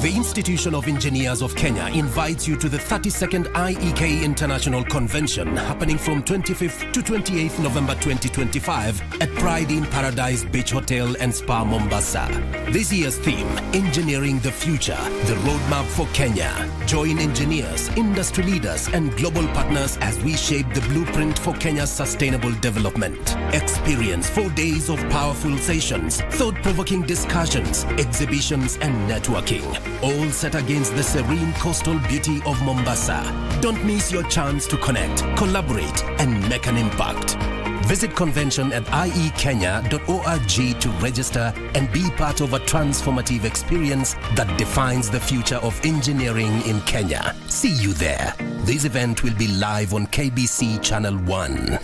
The Institution of Engineers of Kenya invites you to the 32nd IEK International Convention happening from 25th to 28th November 2025 at Pride in Paradise Beach Hotel and Spa Mombasa. This year's theme, Engineering the Future, the Roadmap for Kenya. Join engineers, industry leaders and global partners as we shape the blueprint for Kenya's sustainable development. Experience 4 days of powerful sessions, thought-provoking discussions, exhibitions and networking. All set against the serene coastal beauty of Mombasa. Don't miss your chance to connect, collaborate, and make an impact. Visit convention at iekenya.org to register and be part of a transformative experience that defines the future of engineering in Kenya. See you there. This event will be live on KBC Channel 1.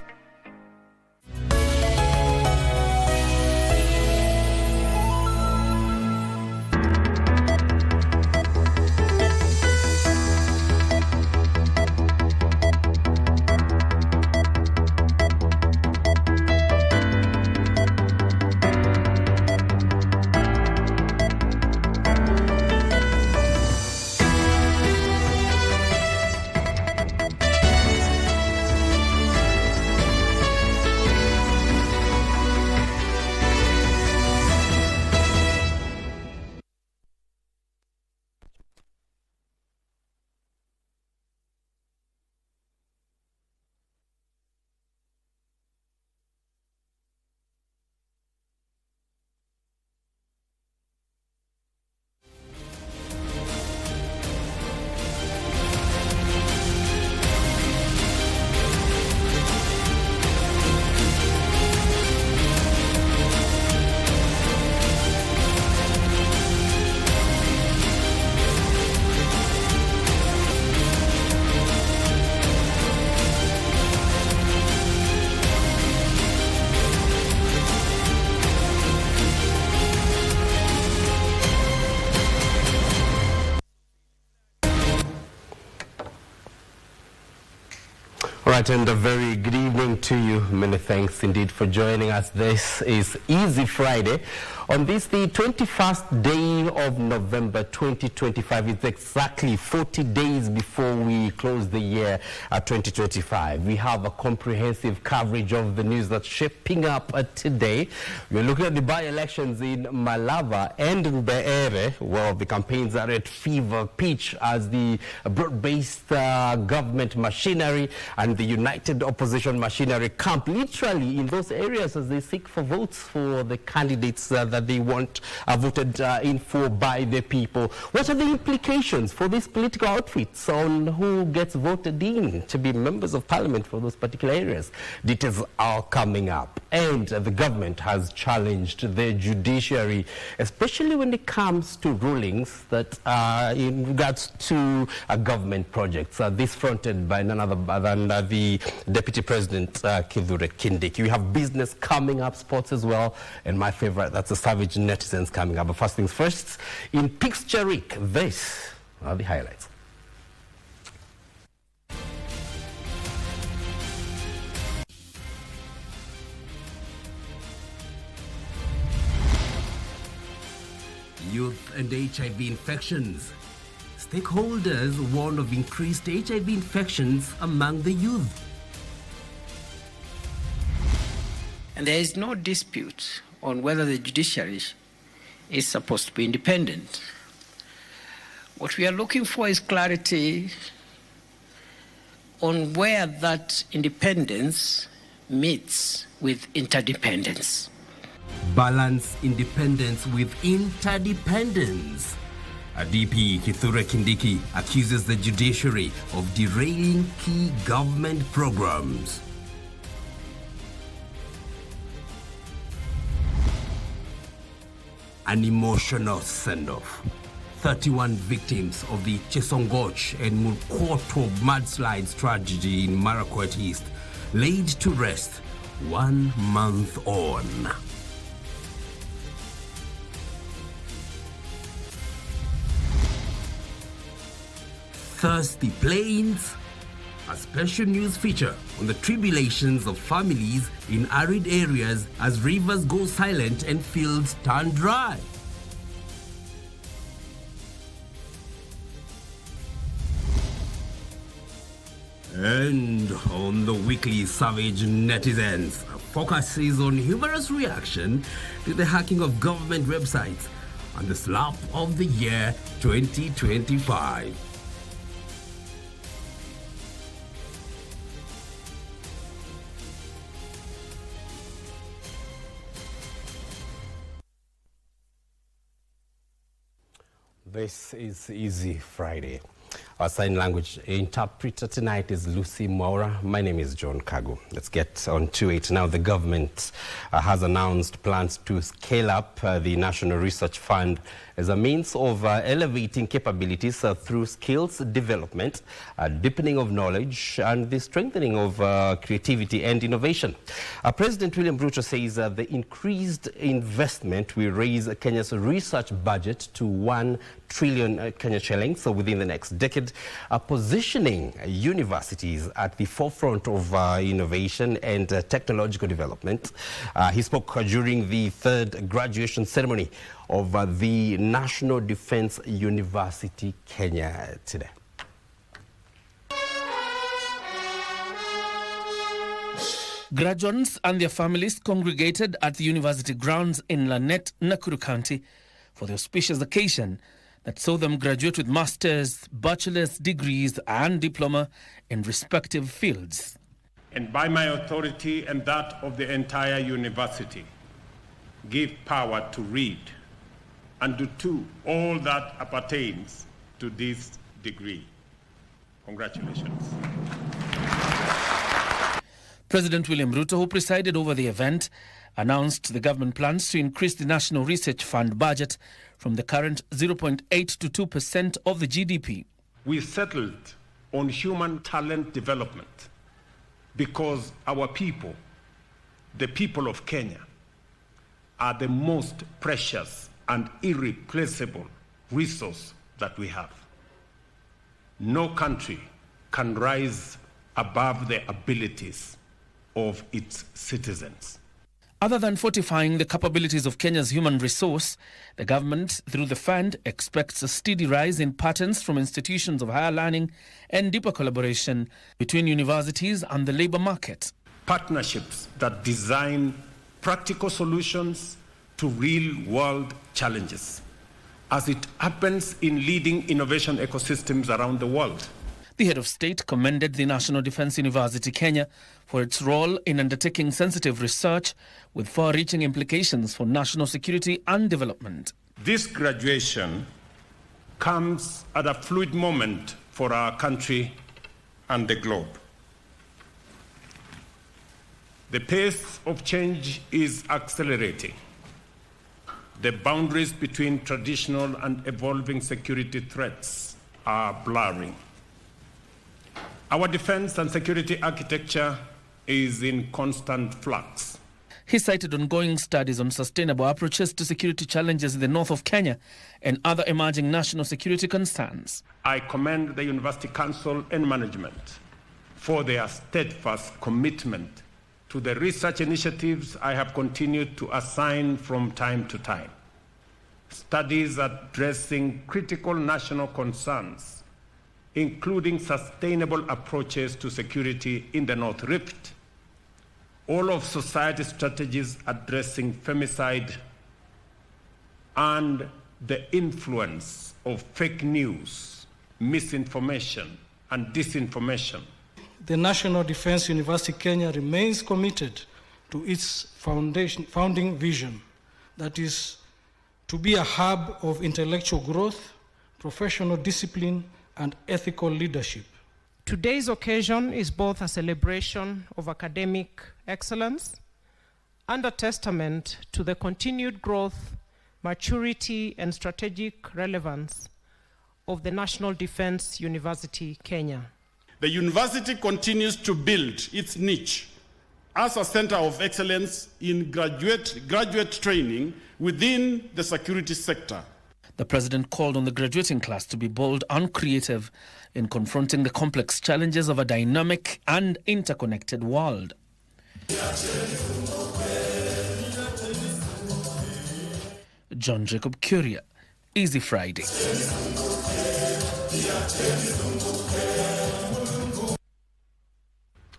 And a very good evening to you. Many thanks indeed for joining us. This is Easy Friday. On this, the 21st day of November 2025, it's exactly 40 days before we close the year 2025. We have a comprehensive coverage of the news that's shaping up today. We're looking at the by-elections in Malava and in Beere. Well, the campaigns are at fever pitch as the broad-based government machinery and the united opposition machinery camp literally in those areas as they seek for votes for the candidates that they want voted in for by the people. What are the implications for these political outfits on who gets voted in to be members of parliament for those particular areas? Details are coming up. And the government has challenged the judiciary, especially when it comes to rulings that in regards to government projects. This fronted by none other than the Deputy President Kithure Kindiki. We have business coming up, sports as well, and my favorite, that's the savage netizens coming up. But first things first, in Pixcharik, this are the highlights. Youth and HIV infections. Stakeholders warn of increased HIV infections among the youth. And there is no dispute on whether the judiciary is supposed to be independent. What we are looking for is clarity on where that independence meets with interdependence. Balance independence with interdependence. DP Kithure Kindiki accuses the judiciary of derailing key government programs. An emotional send-off. 31 victims of the Chesongoch and Murkoto mudslides tragedy in Marakwet East laid to rest 1 month on. Thirsty Plains, a special news feature on the tribulations of families in arid areas as rivers go silent and fields turn dry. And on the weekly Savage Netizens, focus is on humorous reaction to the hacking of government websites and the slap of the year 2025. This is Easy Friday. Our sign language interpreter tonight is Lucy Maura. My name is John Kago. Let's get on to it. Now, the government has announced plans to scale up the National Research Fund as a means of elevating capabilities through skills development, deepening of knowledge, and the strengthening of creativity and innovation. President William Ruto says the increased investment will raise Kenya's research budget to 1 trillion Kenya shillings within the next decade, positioning universities at the forefront of innovation and technological development. He spoke during the third graduation ceremony of the National Defence University Kenya today. Graduates and their families congregated at the university grounds in Lanet, Nakuru County for the auspicious occasion that saw them graduate with master's, bachelor's degrees and diploma in respective fields. And by my authority and that of the entire university, give power to read and to do all that appertains to this degree. Congratulations. President William Ruto, who presided over the event, announced the government plans to increase the National Research Fund budget from the current 0.8 to 2% of the GDP. We settled on human talent development because our people, the people of Kenya, are the most precious and irreplaceable resource that we have. No country can rise above the abilities of its citizens. Other than fortifying the capabilities of Kenya's human resource, the government, through the fund, expects a steady rise in patterns from institutions of higher learning and deeper collaboration between universities and the labour market. Partnerships that design practical solutions to real-world challenges, as it happens in leading innovation ecosystems around the world. The head of state commended the National Defence University Kenya for its role in undertaking sensitive research with far-reaching implications for national security and development. This graduation comes at a fluid moment for our country and the globe. The pace of change is accelerating. The boundaries between traditional and evolving security threats are blurring. Our defense and security architecture is in constant flux. He cited ongoing studies on sustainable approaches to security challenges in the north of Kenya and other emerging national security concerns. I commend the University Council and management for their steadfast commitment to the research initiatives I have continued to assign from time to time. Studies addressing critical national concerns, including sustainable approaches to security in the North Rift, all of society's strategies addressing femicide, and the influence of fake news, misinformation, and disinformation. The National Defence University Kenya remains committed to its founding vision, that is, to be a hub of intellectual growth, professional discipline, and ethical leadership. Today's occasion is both a celebration of academic excellence and a testament to the continued growth, maturity, and strategic relevance of the National Defence University Kenya. The university continues to build its niche as a center of excellence in graduate training within the security sector. The president called on the graduating class to be bold and creative in confronting the complex challenges of a dynamic and interconnected world. John Jacob Curia, Easy Friday.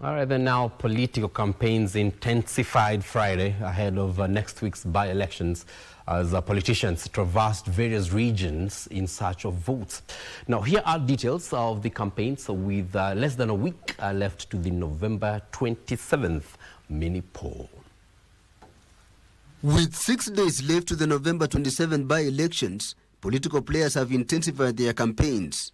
All right, then now political campaigns intensified Friday ahead of next week's by-elections as politicians traversed various regions in search of votes. Now, here are details of the campaigns with less than a week left to the November 27th mini poll. With 6 days left to the November 27 by-elections, political players have intensified their campaigns.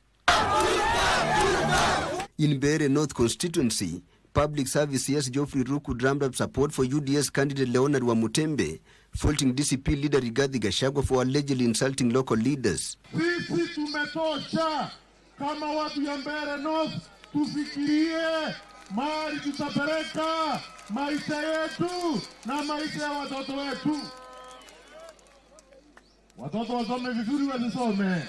In Bere North constituency, Public Service CS Geoffrey Ruku drummed up support for UDS candidate Leonard Wamutembe, faulting DCP leader Rigathi Gachagua for allegedly insulting local leaders. Sisi tumetosha kama watu ya Bere North, tufikirie mahali tutapeleka maisha yetu na maisha ya watoto wetu. Watoto wasome vizuri, wasisome.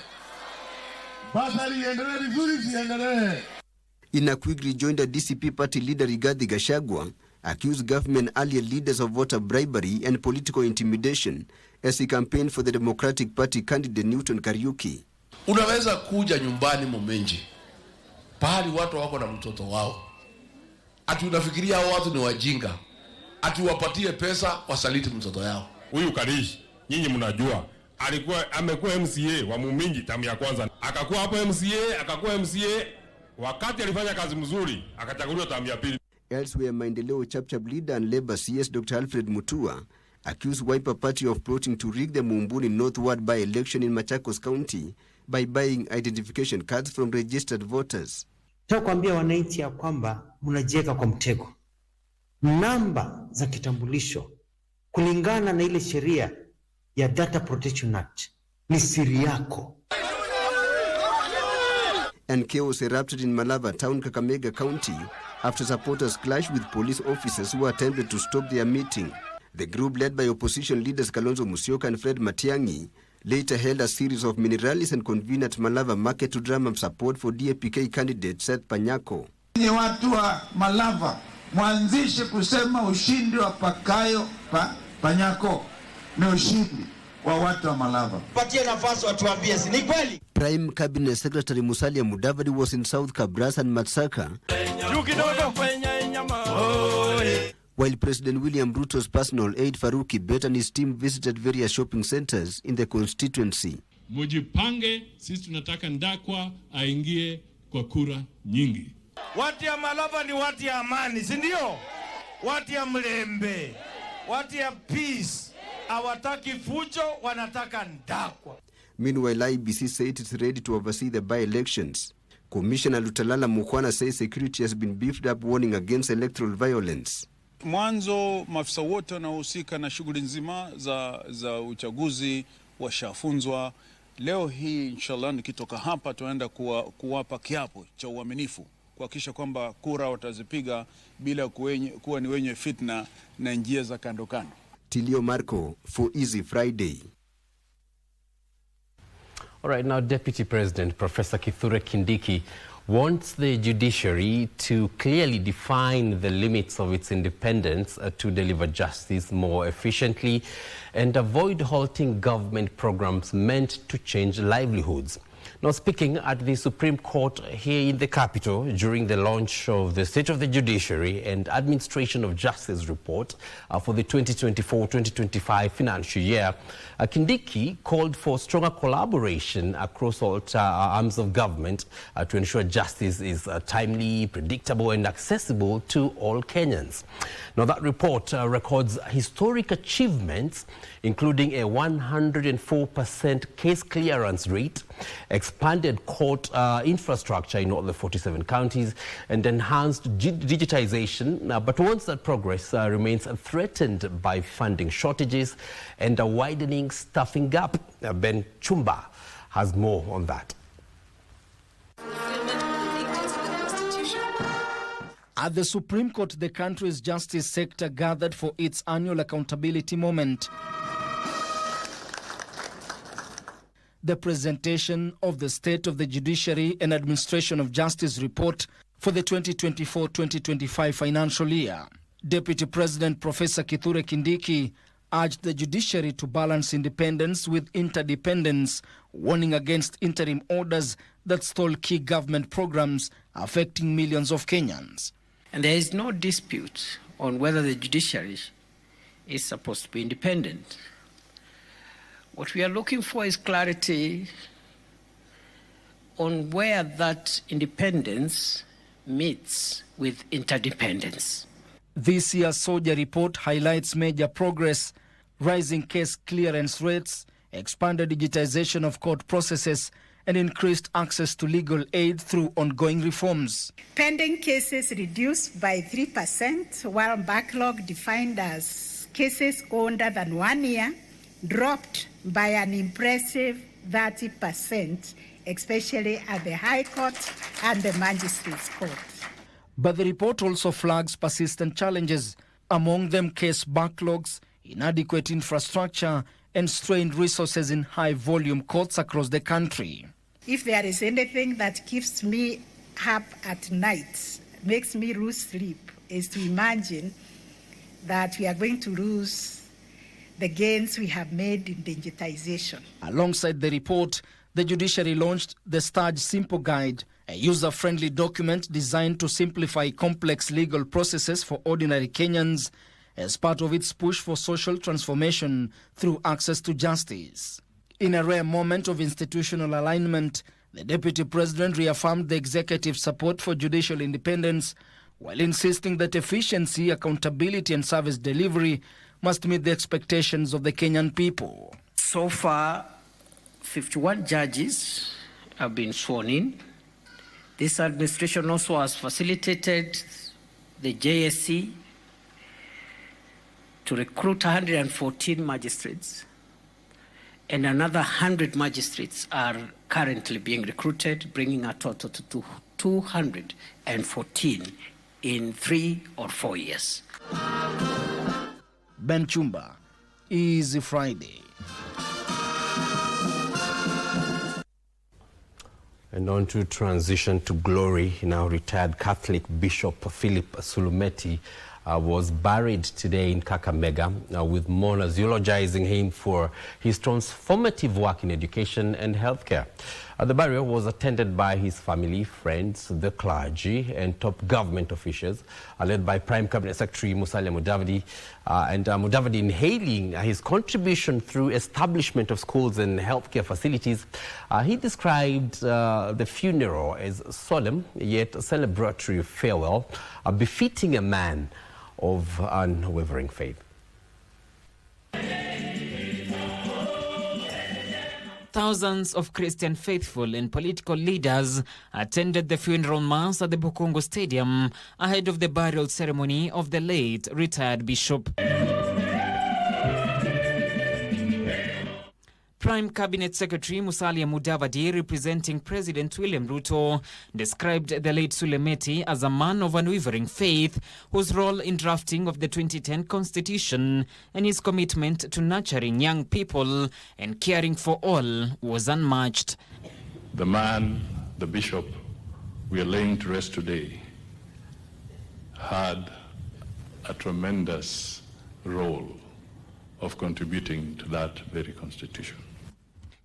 Basari iendelee vizuri, siendelee. Inakwigri joined a DCP party leader Rigathi Gachagua, accused government earlier leaders of voter bribery and political intimidation as he campaigned for the Democratic Party candidate Newton Kariuki. Unaweza kuja nyumbani Momenji, pahali watu wako na mtoto wao. Ati unafikiria hao watu ni wajinga. Ati wapatie pesa wasaliti mtoto yao. Huyu Karish, nyinyi mnajua, amekuwa MCA wa Muminji tamu ya kwanza. Akakuwa hapo MCA, akakuwa MCA. Wakati alifanya kazi mzuri, akachaguliwa tamu ya pili. Elsewhere, Maendeleo Chapchap leader and Labour CS Dr. Alfred Mutua accused Wiper Party of plotting to rig the Mumbuni Northward by-election in Machakos County by buying identification cards from registered voters. Kuambia wananchi ya kwamba mnajiweka kwa mtego. Namba za kitambulisho kulingana na ile sheria ya Data Protection Act ni siri yako. And chaos erupted in Malava town, Kakamega County, after supporters clashed with police officers who attempted to stop their meeting. The group, led by opposition leaders Kalonzo Musyoka and Fred Matiang'i, later held a series of mini rallies and convened at Malava Market to drum up support for DAPK candidate Seth Panyako. Watu wa Malava mwanzishe kusema ushindi wa Panyako ni ushindi wa watu wa Malava. Patie nafasi watu waambie si ni kweli. Prime Cabinet Secretary Musalia Mudavadi was in South Kabras and Matsaka, while President William Ruto's personal aide Farouk Kibet and his team visited various shopping centers in the constituency. Mujipange, sisi tunataka Ndakwa aingie kwa kura nyingi. Watu ya Malava ni watu ya amani, si ndio? Watu ya mlembe, watu ya peace, hawataki fujo, wanataka Ndakwa. Meanwhile, IBC said it's ready to oversee the by-elections. Commissioner Lutalala Mukwana says security has been beefed up, warning against electoral violence. Mwanzo maafisa wote wanaohusika na shughuli nzima za uchaguzi washafunzwa. Leo hii inshallah nikitoka hapa tunaenda kuwapa kiapo cha uaminifu, kuhakikisha kwamba kura watazipiga bila kuwa ni wenye fitna na njia za kando kando. Tilio Marco for Easy Friday. All right, now Deputy President Professor Kithure Kindiki wants the judiciary to clearly define the limits of its independence to deliver justice more efficiently and avoid halting government programs meant to change livelihoods. Now, speaking at the Supreme Court here in the capital during the launch of the State of the Judiciary and Administration of Justice report for the 2024-2025 financial year, Kindiki called for stronger collaboration across all arms of government to ensure justice is timely, predictable and accessible to all Kenyans. Now, that report records historic achievements, including a 104% case clearance rate, expanded court infrastructure in all the 47 counties, and enhanced digitization, but warns that progress remains threatened by funding shortages and a widening staffing gap. Ben Chumba has more on that. At the Supreme Court, the country's justice sector gathered for its annual accountability moment. The presentation of the State of the Judiciary and Administration of Justice report for the 2024-2025 financial year. Deputy President Professor Kithure Kindiki urged the judiciary to balance independence with interdependence, warning against interim orders that stall key government programs affecting millions of Kenyans. And there is no dispute on whether the judiciary is supposed to be independent. What we are looking for is clarity on where that independence meets with interdependence. This year's SOJA report highlights major progress, rising case clearance rates, expanded digitization of court processes, and increased access to legal aid through ongoing reforms. Pending cases reduced by 3%, while backlog defined as cases older than 1 year dropped by an impressive 30%, especially at the High Court and the Magistrates Court. But the report also flags persistent challenges, among them case backlogs, inadequate infrastructure, and strained resources in high-volume courts across the country. If there is anything that keeps me up at night, makes me lose sleep, is to imagine that we are going to lose the gains we have made in digitization. Alongside the report, the judiciary launched the Sturge Simple Guide, a user-friendly document designed to simplify complex legal processes for ordinary Kenyans as part of its push for social transformation through access to justice. In a rare moment of institutional alignment, the Deputy President reaffirmed the executive's support for judicial independence while insisting that efficiency, accountability and service delivery must meet the expectations of the Kenyan people. So far, 51 judges have been sworn in. This administration also has facilitated the JSC to recruit 114 magistrates, and another 100 magistrates are currently being recruited, bringing a total to 214 in 3 or 4 years. Ben Chumba, Easy Friday. And on to transition to glory. Now retired Catholic Bishop Philip Sulumeti was buried today in Kakamega, with mourners eulogizing him for his transformative work in education and healthcare. The burial was attended by his family, friends, the clergy, and top government officials, led by Prime Cabinet Secretary Musalia Mudavadi. And Mudavadi, in hailing his contribution through establishment of schools and healthcare facilities, he described the funeral as solemn yet celebratory farewell, befitting a man of unwavering faith. Thousands of Christian faithful and political leaders attended the funeral mass at the Bukungu Stadium ahead of the burial ceremony of the late retired bishop. Prime Cabinet Secretary Musalia Mudavadi, representing President William Ruto, described the late Sulemeti as a man of unwavering faith whose role in drafting of the 2010 Constitution and his commitment to nurturing young people and caring for all was unmatched. The man, the bishop we are laying to rest today, had a tremendous role of contributing to that very Constitution.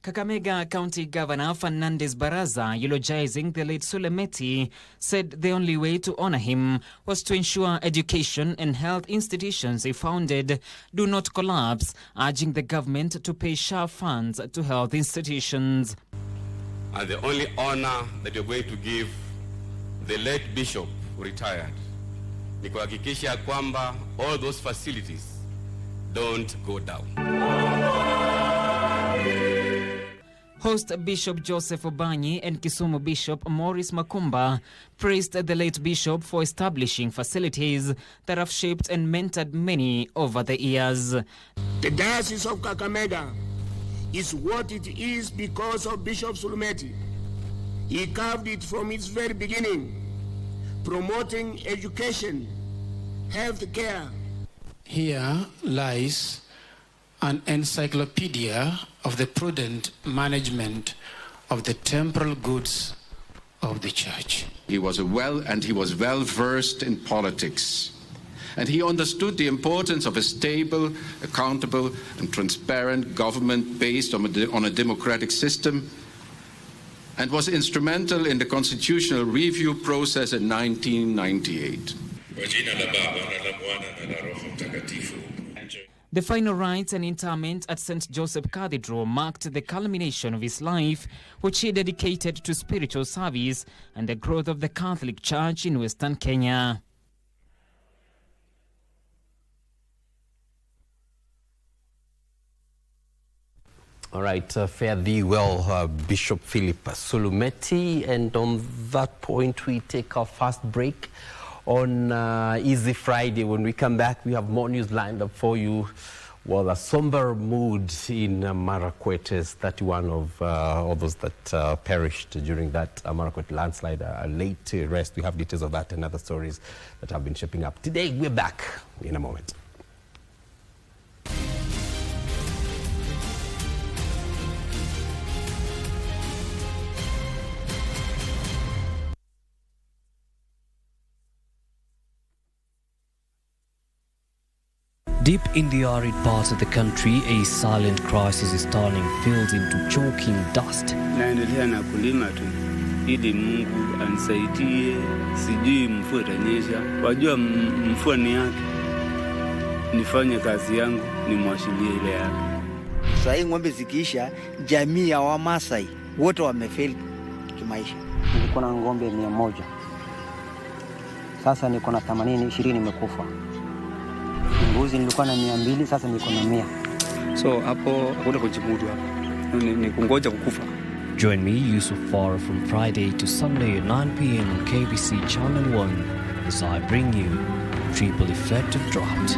Kakamega County Governor Fernandez Baraza, eulogizing the late Sulemeti, said the only way to honor him was to ensure education and health institutions he founded do not collapse, urging the government to pay sharp funds to health institutions. And the only honor that you're going to give the late bishop who retired ni kuhakikisha kwamba all those facilities don't go down. Host Bishop Joseph Obanyi and Kisumu Bishop Maurice Makumba praised the late bishop for establishing facilities that have shaped and mentored many over the years. The Diocese of Kakamega is what it is because of Bishop Sulumeti. He carved it from its very beginning, promoting education, health care. Here lies an encyclopedia of the prudent management of the temporal goods of the church. He was well versed in politics, and he understood the importance of a stable, accountable, and transparent government based on a democratic system, and was instrumental in the constitutional review process in 1998. Kwa jina la Baba na la Mwana na la Roho Mtakatifu. The final rites and interment at St. Joseph Cathedral marked the culmination of his life, which he dedicated to spiritual service and the growth of the Catholic Church in Western Kenya. All right, fare thee well, Bishop Philip Sulumeti. And on that point, we take our first break on Easy Friday. When we come back, we have more news lined up for you. Well, a somber mood in Marakwet is 31 of all those that perished during that Marakwet landslide laid to rest. We have details of that and other stories that have been shaping up. Today, we're back in a moment. Deep in the arid parts of the country, a silent crisis is turning fields into choking dust. Naendelea na kulima tu ili Mungu anisaidie, sijui mvua itanyesha. Wajua mvua ni yake. Nifanye kazi yangu, nimwashilie ile yake. Sasa hii ng'ombe zikiisha, jamii ya Wamasai wote wamefeli kimaisha. Nilikuwa na ng'ombe 100. Sasa niko na 20 imekufa. Mbuzi nilikuwa na 200, sasa niko na 100. So hapo hakuna kujimudu hapo. Ni kungoja kukufa. Join me, Yusuf Farah, from Friday to Sunday at 9 p.m. on KBC Channel 1 as I bring you Triple Effect of Drought.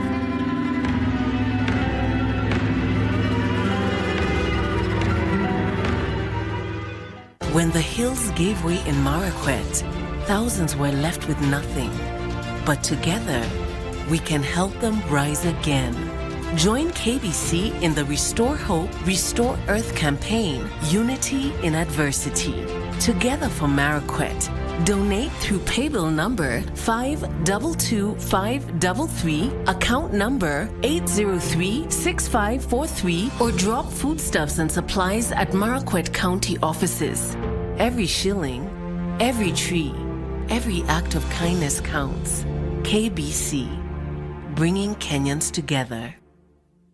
When the hills gave way in Marakwet, thousands were left with nothing. But together, we can help them rise again. Join KBC in the Restore Hope, Restore Earth campaign, Unity in Adversity. Together for Marakwet. Donate through paybill number 522533, account number 8036543, or drop foodstuffs and supplies at Marakwet County offices. Every shilling, every tree, every act of kindness counts. KBC, bringing Kenyans together.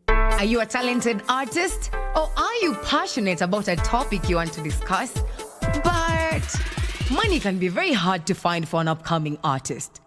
Are you a talented artist? Or are you passionate about a topic you want to discuss? But money can be very hard to find for an upcoming artist.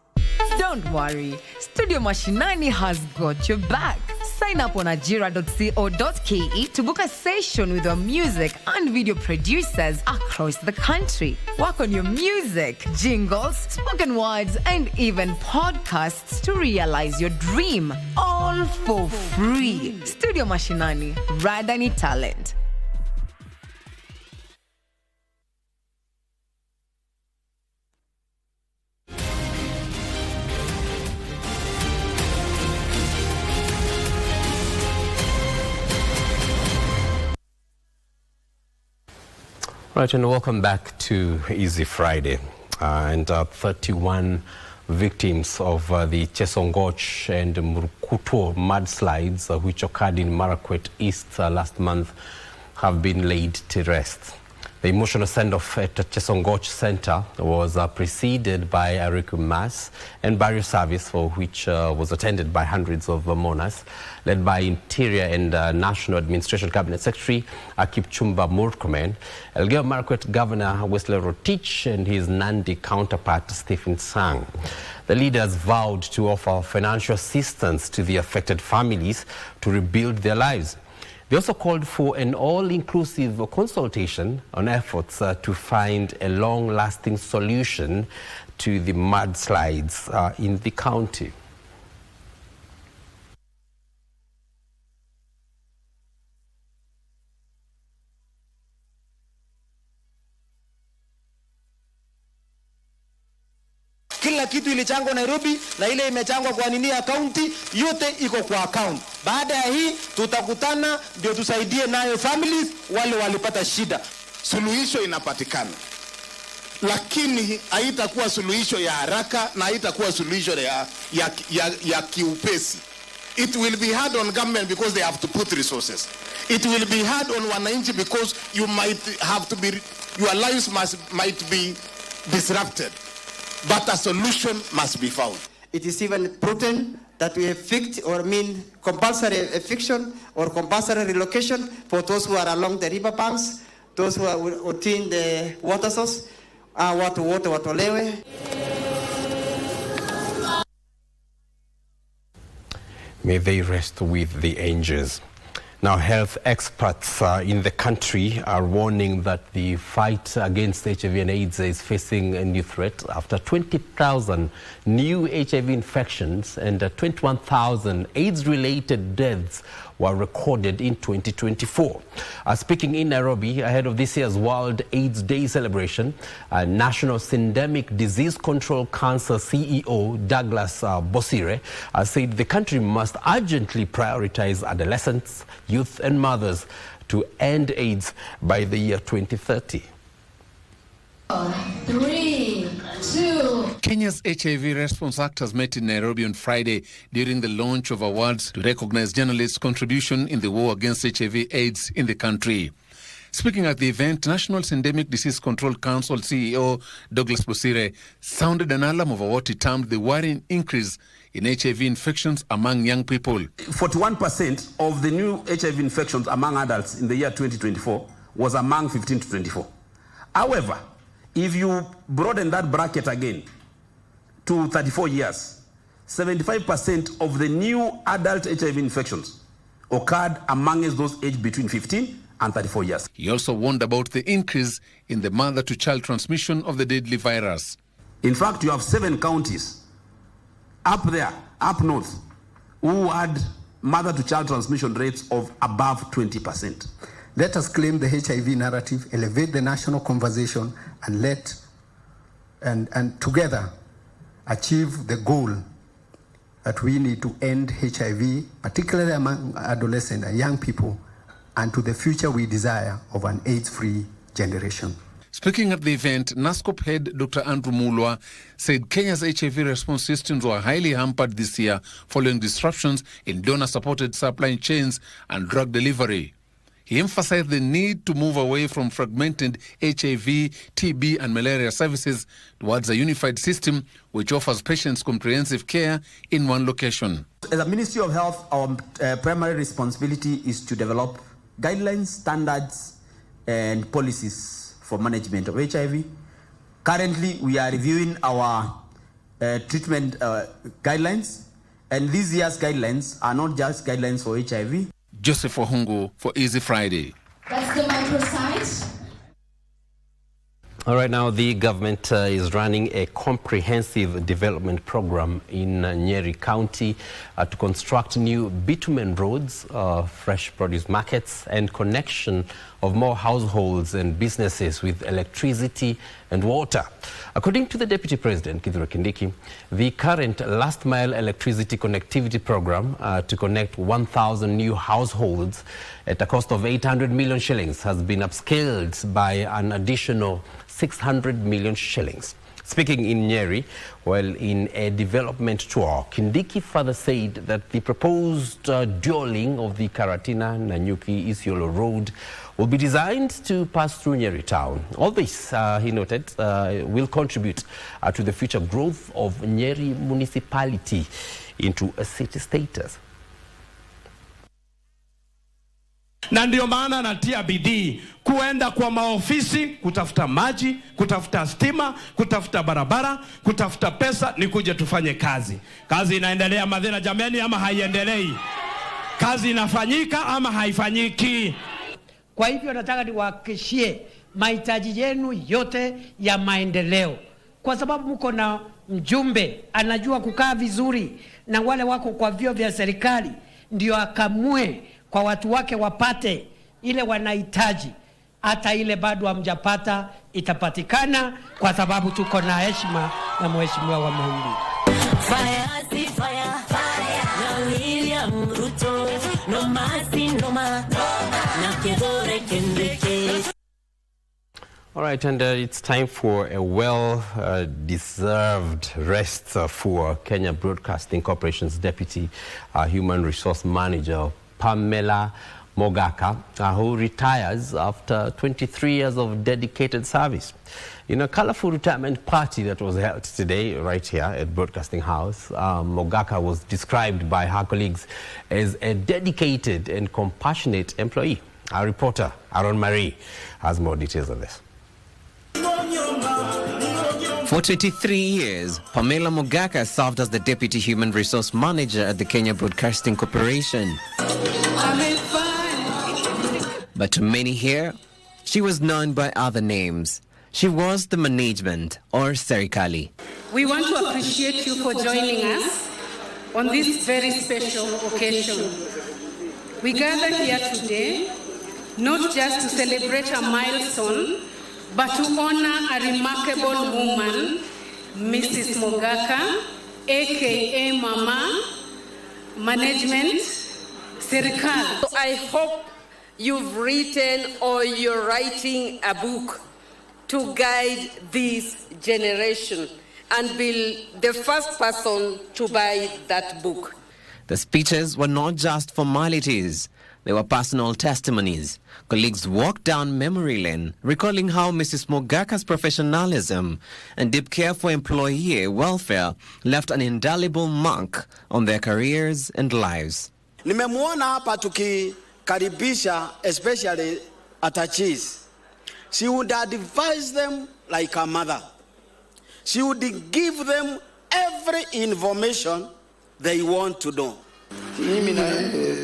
Don't worry, Studio Mashinani has got your back. Sign up on ajira.co.ke to book a session with our music and video producers across the country. Work on your music, jingles, spoken words, and even podcasts to realize your dream. All for free. Studio Mashinani, Radani Talent. Right, and welcome back to Easy Friday. 31 victims of the Chesongoch and Murkuto mudslides, which occurred in Marakwet East last month, have been laid to rest. The emotional send-off at Chesongoch Center was preceded by a requiem mass and burial service, for which was attended by hundreds of mourners, led by Interior and National Administration Cabinet Secretary Kipchumba Murkomen, Elgeyo Marakwet Governor Wesley Rotich, and his Nandi counterpart Stephen Sang. The leaders vowed to offer financial assistance to the affected families to rebuild their lives. They also called for an all-inclusive consultation on efforts to find a long-lasting solution to the mudslides in the county. Kila kitu ilichangwa Nairobi na ile imechangwa kwa nini akaunti yote iko kwa account. Baada ya hii tutakutana ndio tusaidie nayo families wale walipata shida. Suluhisho inapatikana, lakini haitakuwa suluhisho ya haraka na haitakuwa suluhisho ya kiupesi. It will be hard on government because they have to put resources. It will be hard on wananchi because you might have to be, your lives might be disrupted. But a solution must be found. it is even prudent that we evict compulsory eviction or compulsory relocation for those who are along the river banks, those who are within the water source, watu wote watolewe. May they rest with the angels. Now, health experts in the country are warning that the fight against HIV and AIDS is facing a new threat after 20,000 new HIV infections and 21,000 AIDS-related deaths were recorded in 2024. Speaking in Nairobi ahead of this year's World AIDS Day celebration, National Syndemic Disease Control Council CEO Douglas Bosire said the country must urgently prioritize adolescents, youth and mothers to end AIDS by the year 2030. 3, 2. Kenya's HIV response actors met in Nairobi on Friday during the launch of awards to recognize journalists' contribution in the war against HIV/AIDS in the country. Speaking at the event, National Syndemic Disease Control Council CEO Douglas Bosire sounded an alarm over what he termed the worrying increase in HIV infections among young people. 41% of the new HIV infections among adults in the year 2024 was among 15 to 24. However, if you broaden that bracket again to 34 years, 75% of the new adult HIV infections occurred amongst those aged between 15 and 34 years. He also warned about the increase in the mother-to-child transmission of the deadly virus. In fact, you have 7 counties up there, up north, who had mother-to-child transmission rates of above 20%. Let us claim the HIV narrative, elevate the national conversation, and together achieve the goal that we need to end HIV, particularly among adolescents and young people, and to the future we desire of an AIDS-free generation. Speaking at the event, NASCOP head Dr. Andrew Mulwa said Kenya's HIV response systems were highly hampered this year following disruptions in donor-supported supply chains and drug delivery. He emphasized the need to move away from fragmented HIV, TB and malaria services towards a unified system which offers patients comprehensive care in one location. As a Ministry of Health, our primary responsibility is to develop guidelines, standards and policies for management of HIV. Currently, we are reviewing our treatment guidelines, and this year's guidelines are not just guidelines for HIV. Joseph Ohungu for Easy Friday. That's the microsite. All right, now the government is running a comprehensive development program in Nyeri County to construct new bitumen roads, fresh produce markets, and connection of more households and businesses with electricity and water. According to the Deputy President, Kithure Kindiki, the current last-mile electricity connectivity program to connect 1,000 new households at a cost of 800 million shillings has been upscaled by an additional 600 million shillings. Speaking in Nyeri, while in a development tour, Kindiki further said that the proposed dualling of the Karatina-Nanyuki-Isiolo road will be designed to pass through Nyeri town. All this, he noted, will contribute to the future growth of Nyeri municipality into a city status. Na ndio maana natia bidii kuenda kwa maofisi kutafuta maji, kutafuta stima, kutafuta barabara, kutafuta pesa, nikuje tufanye kazi. Kazi inaendelea Madhina jameni ama haiendelei? Kazi inafanyika ama haifanyiki? Kwa hivyo nataka niwahakikishie mahitaji yenu yote ya maendeleo, kwa sababu mko na mjumbe anajua kukaa vizuri na wale wako kwa vyuo vya serikali, ndio akamue kwa watu wake wapate ile wanahitaji. Hata ile bado hamjapata itapatikana, kwa sababu tuko na heshima na mheshimiwa wa Mungu. All right, and it's time for a well-deserved rest for Kenya Broadcasting Corporation's Deputy Human Resource Manager, Pamela Mogaka, who retires after 23 years of dedicated service. In a colorful retirement party that was held today right here at Broadcasting House, Mogaka was described by her colleagues as a dedicated and compassionate employee. Our reporter, Aaron Marie, has more details on this. For 23 years, Pamela Mogaka served as the Deputy Human Resource Manager at the Kenya Broadcasting Corporation. But to many here, she was known by other names. She was the management, or Serikali. We want to appreciate you for joining us on this very special occasion. We gather here today not just to celebrate a milestone, but to honor a remarkable woman, Mrs. Mogaka, aka Mama, Management, Serikali. So I hope you've written or you're writing a book to guide this generation and be the first person to buy that book. The speeches were not just formalities. They were personal testimonies. Colleagues walked down memory lane, recalling how Mrs. Mogaka's professionalism and deep care for employee welfare left an indelible mark on their careers and lives. Nimemuona hapa tukikaribisha especially attachees. She would advise them like a mother. She would give them every information they want to know. Mimi na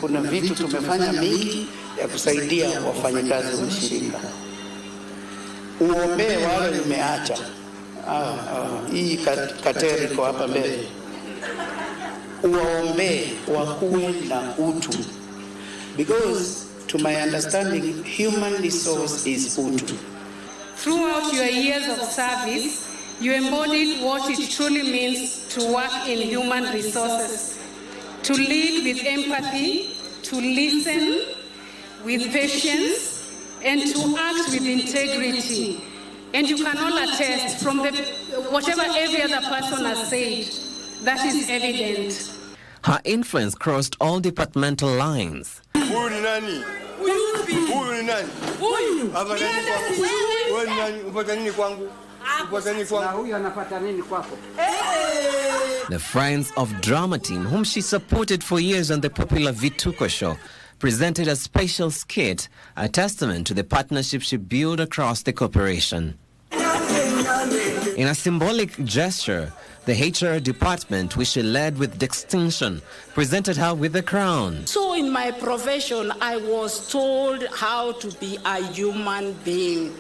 kuna vitu tumefanya mingi ya kusaidia wafanyikazi wa shirika. Uombee wale umeacha. Hii kateri iko hapa mbele. Uombee wakuwe na utu. Because to my understanding, human resource is utu. Throughout your years of service, you embodied what it truly means to work in human resources. To lead with empathy, to listen with patience, and to act with integrity. And you can all attest from whatever every other person has said, that is evident. Her influence crossed all departmental lines. The Friends of Drama team, whom she supported for years on the popular Vituko show, presented a special skit, a testament to the partnership she built across the corporation. In a symbolic gesture, the HR department, which she led with distinction, presented her with the crown. So in my profession, I was told how to be a human being.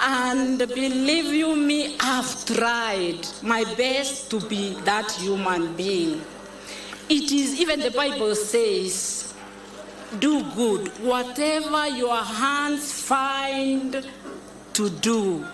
And believe you me, I've tried my best to be that human being. It is, even the Bible says, do good, whatever your hands find to do,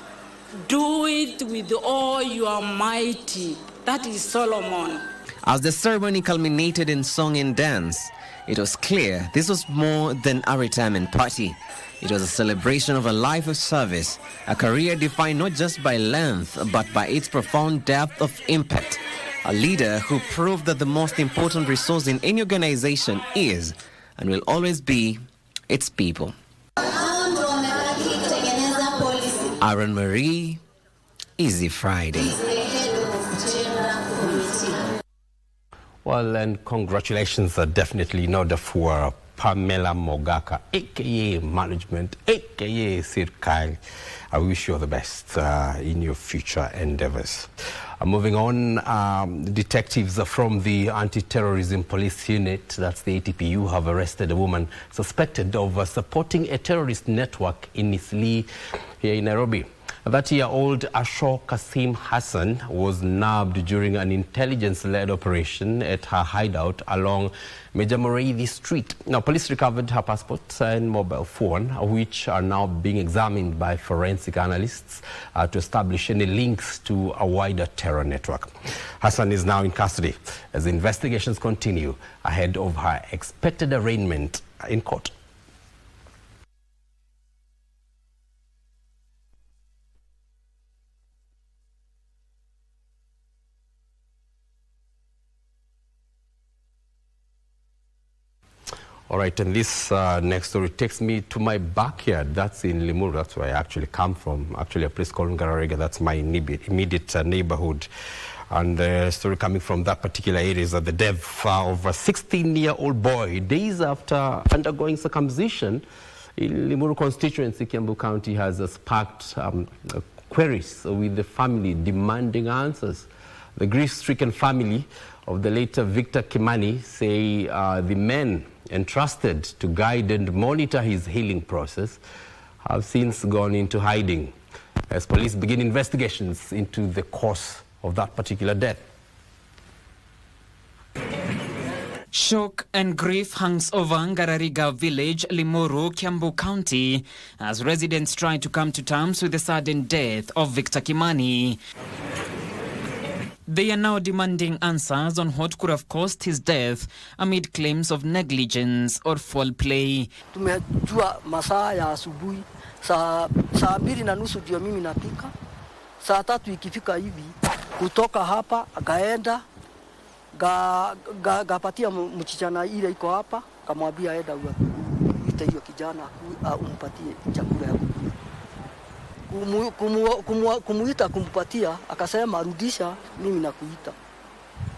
do it with all your mighty. That is Solomon. As the ceremony culminated in song and dance, it was clear this was more than a retirement party. It was a celebration of a life of service, a career defined not just by length, but by its profound depth of impact. A leader who proved that the most important resource in any organization is and will always be its people. Aaron Marie, Easy Friday. Well, and congratulations are definitely in order for Pamela Mogaka, aka Management, aka Serikali. I wish you all the best in your future endeavors. Moving on, detectives from the Anti-Terrorism Police Unit, that's the ATPU, have arrested a woman suspected of supporting a terrorist network in Isli here in Nairobi. 30-year-old Ashok Kasim Hassan was nabbed during an intelligence-led operation at her hideout along Major Moreithi Street. Now, police recovered her passport and mobile phone, which are now being examined by forensic analysts to establish any links to a wider terror network. Hassan is now in custody as investigations continue ahead of her expected arraignment in court. All right, and this next story takes me to my backyard. That's in Limuru. That's where I actually come from. Actually, a place called Ngarariga. That's my immediate neighborhood. And the story coming from that particular area is that the death of a 16-year-old boy, days after undergoing circumcision in Limuru constituency, Kiambu County, has sparked queries with the family demanding answers. The grief-stricken family of the late Victor Kimani say the men entrusted to guide and monitor his healing process have since gone into hiding as police begin investigations into the cause of that particular death. Shock and grief hangs over Ngarariga village, Limuru, Kiambu County, as residents try to come to terms with the sudden death of Victor Kimani. They are now demanding answers on what could have caused his death amid claims of negligence or foul play. Tumejua masaa ya asubuhi, saa 2:30 ndio mimi napika. Saa 3 ikifika hivi kutoka hapa akaenda gapatia mchichana ile iko hapa, kamwambia aenda uite hiyo kijana umpatie chakula ya kumuita kumpatia, akasema rudisha, mimi nakuita.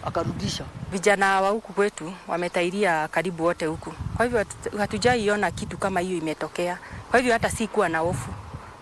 Akarudisha. Vijana wa huku kwetu wametairia karibu wote huku. Kwa hivyo hatujaiona kitu kama hiyo imetokea. Kwa hivyo hata sikuwa na hofu.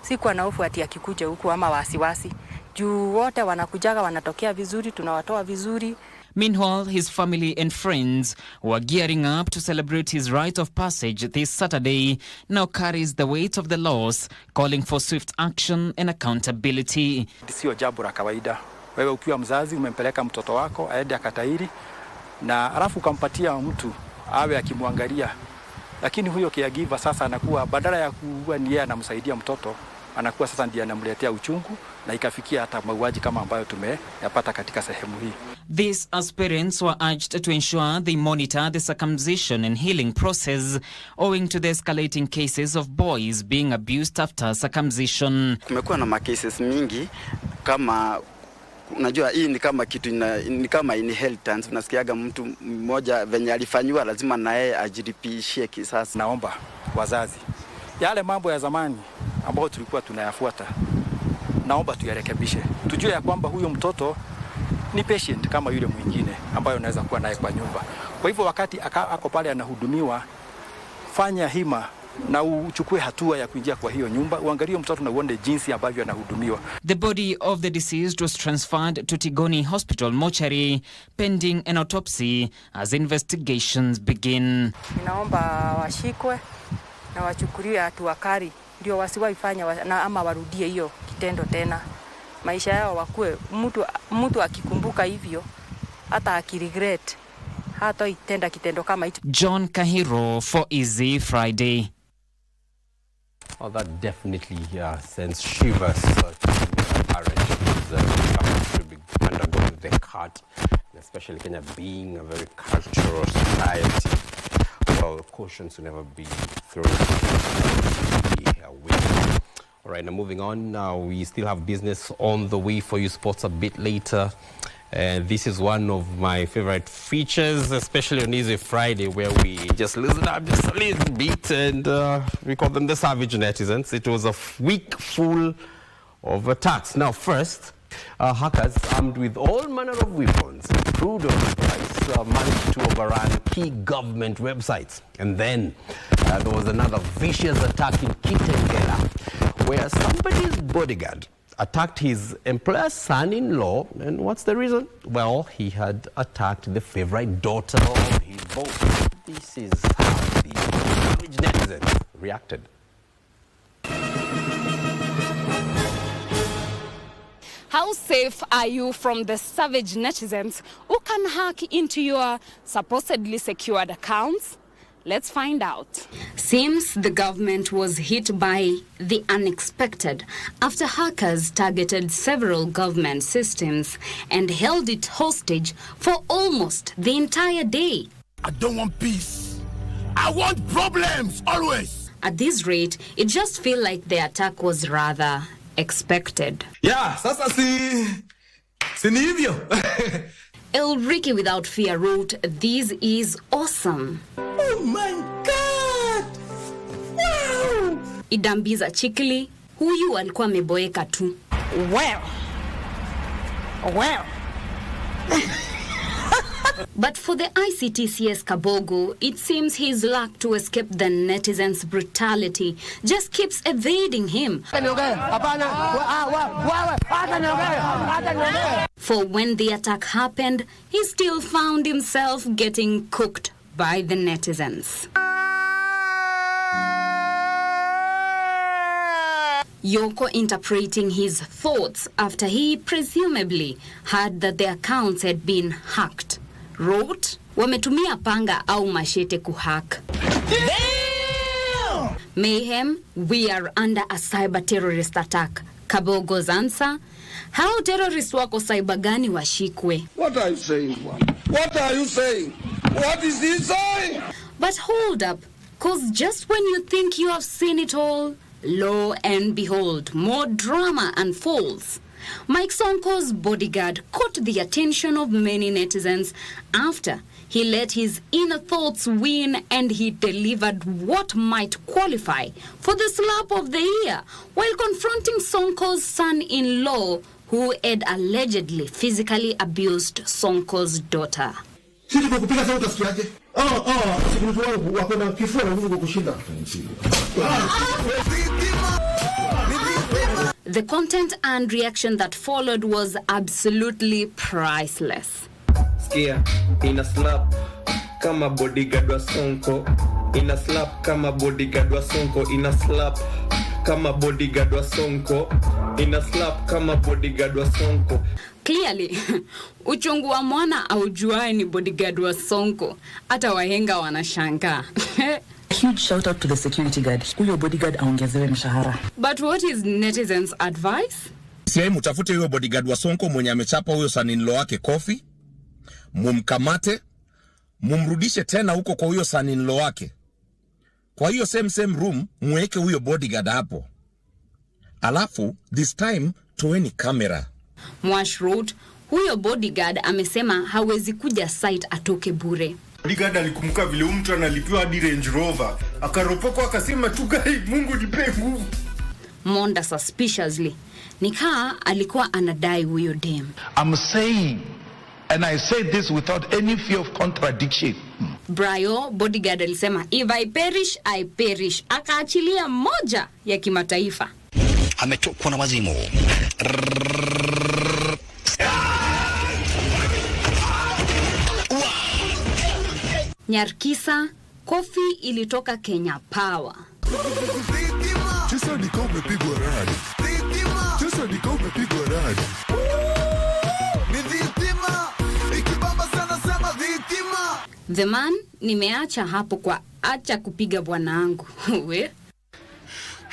Sikuwa na hofu ati akikuja huku ama wasiwasi. Juu wote wanakujaga wanatokea vizuri, tunawatoa vizuri. Meanwhile, his family and friends who are gearing up to celebrate his rite of passage this Saturday now carries the weight of the loss, calling for swift action and accountability. Sio jambo la kawaida. Wewe ukiwa mzazi umempeleka mtoto wako aende akatahiri na alafu ukampatia mtu awe akimwangalia. Lakini huyo caregiver sasa anakuwa badala ya kuwa ni yeye anamsaidia mtoto, anakuwa sasa ndiye anamletea uchungu na ikafikia hata mauaji kama ambayo tumeyapata katika sehemu hii. This as parents were urged to ensure they monitor the circumcision and healing process owing to the escalating cases of boys being abused after circumcision. Kumekuwa na macases mingi kama unajua hii ni kama kitu ni kama inheritance. Unasikiaga mtu mmoja venye alifanywa lazima na yeye ajiripishie kisasi. Naomba wazazi yale mambo ya zamani ambayo tulikuwa tunayafuata, naomba tuyarekebishe. Tujue ya kwamba huyo mtoto ni patient kama yule mwingine ambayo unaweza kuwa naye kwa nyumba. Kwa hivyo wakati ako pale anahudumiwa, fanya hima na uchukue hatua ya kuingia kwa hiyo nyumba, uangalie mtoto na uone jinsi ambavyo anahudumiwa. The body of the deceased was transferred to Tigoni Hospital mortuary pending an autopsy as investigations begin. Naomba washikwe na wachukuliwe hatua kali ndio wasiwaifanya ama warudie hiyo kitendo tena. Maisha yao wakue mtu akikumbuka hivyo hata akiregret hata itenda kitendo kama hicho. John Kahiro for Easy Friday. Oh, that definitely sends shivers to parents who's undergoing the cut, especially Kenya being a very cultural society. Well, caution should never be thrown away. All right, now moving on. Now we still have business on the way for you, sports a bit later. This is one of my favorite features, especially on Easy Friday, where we just listen up just a little bit and we call them the savage netizens. It was a week full of attacks. Now, first, hackers armed with all manner of weapons, crude oil price, managed to overrun key government websites. And then there was another vicious attack in Kitengela, where somebody's bodyguard attacked his employer's son-in-law. And what's the reason? Well, he had attacked the favorite daughter of his boss. This is how the savage netizens reacted. How safe are you from the savage netizens who can hack into your supposedly secured accounts? Let's find out. Seems the government was hit by the unexpected after hackers targeted several government systems and held it hostage for almost the entire day. I don't want peace. I want problems, always. At this rate, it just feels like the attack was rather expected. Yeah, sasa si ni hivyo. Elricky without fear wrote, "This is awesome." Oh my God! Wow! Idambiza Chikili, huyu alikuwa ameboeka tu. Well. But for the ICTCS Kabogo, it seems his luck to escape the netizens' brutality just keeps evading him. For when the attack happened, he still found himself getting cooked by the netizens. Yoko interpreting his thoughts after he presumably heard that the accounts had been hacked, wrote, "Wametumia panga au machete kuhack." Mayhem, we are under a cyber terrorist attack. Kabogo's answer, how terrorists wako cyber gani washikwe? What are you saying, man? What are you saying? What is he saying? But hold up, cause just when you think you have seen it all, lo and behold, more drama unfolds. Mike Sonko's bodyguard caught the attention of many netizens after he let his inner thoughts win and he delivered what might qualify for the slap of the year while confronting Sonko's son-in-law who had allegedly physically abused Sonko's daughter. The content and reaction that followed was absolutely priceless. Skia, ina slap kama bodyguard wa Sonko, ina slap kama bodyguard wa Sonko, ina slap kama bodyguard wa Sonko, ina slap kama bodyguard wa Sonko. Clearly, uchungu wa mwana aujuae ni bodyguard wa Sonko. Hata wahenga wanashangaa. Huge shout out to the security guard. Huyo bodyguard aongezewe mshahara. But what is netizens' advice? Siye mutafute huyo bodyguard wa Sonko mwenye amechapa huyo son-in-law wake kofi, mumkamate, mumrudishe tena huko kwa huyo son-in-law wake. Kwa hiyo same room, muweke huyo bodyguard hapo. Alafu, this time, toeni kamera. Mwash wrote, huyo bodyguard amesema hawezi kuja site atoke bure. Bodyguard alikumbuka vile mtu analipiwa hadi Range Rover, akaropoko akasema tu gai Mungu nipe nguvu. Monda suspiciously, nikaa alikuwa anadai huyo dem. I'm saying, and I say this without any fear of contradiction. Brayo, bodyguard alisema, if I perish, I perish. Akaachilia moja ya kimataifa. Ametokwa na wazimu. Nyarkisa, kofi ilitoka Kenya Power. The man, nimeacha hapo kwa acha kupiga bwanangu.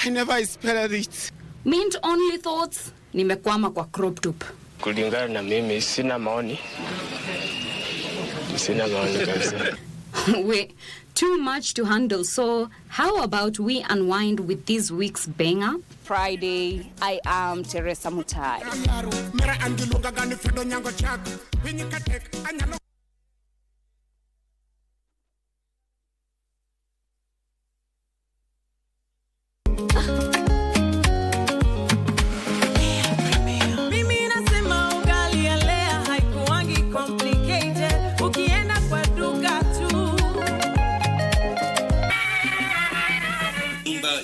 I never expected it. Mint only thoughts, nimekwama kwa crop top. Kulingana na mimi sina maoni. Sina maoni kabisa. Too much to handle, so how about we unwind with this week's banger? Friday, I am Teresa Mutai.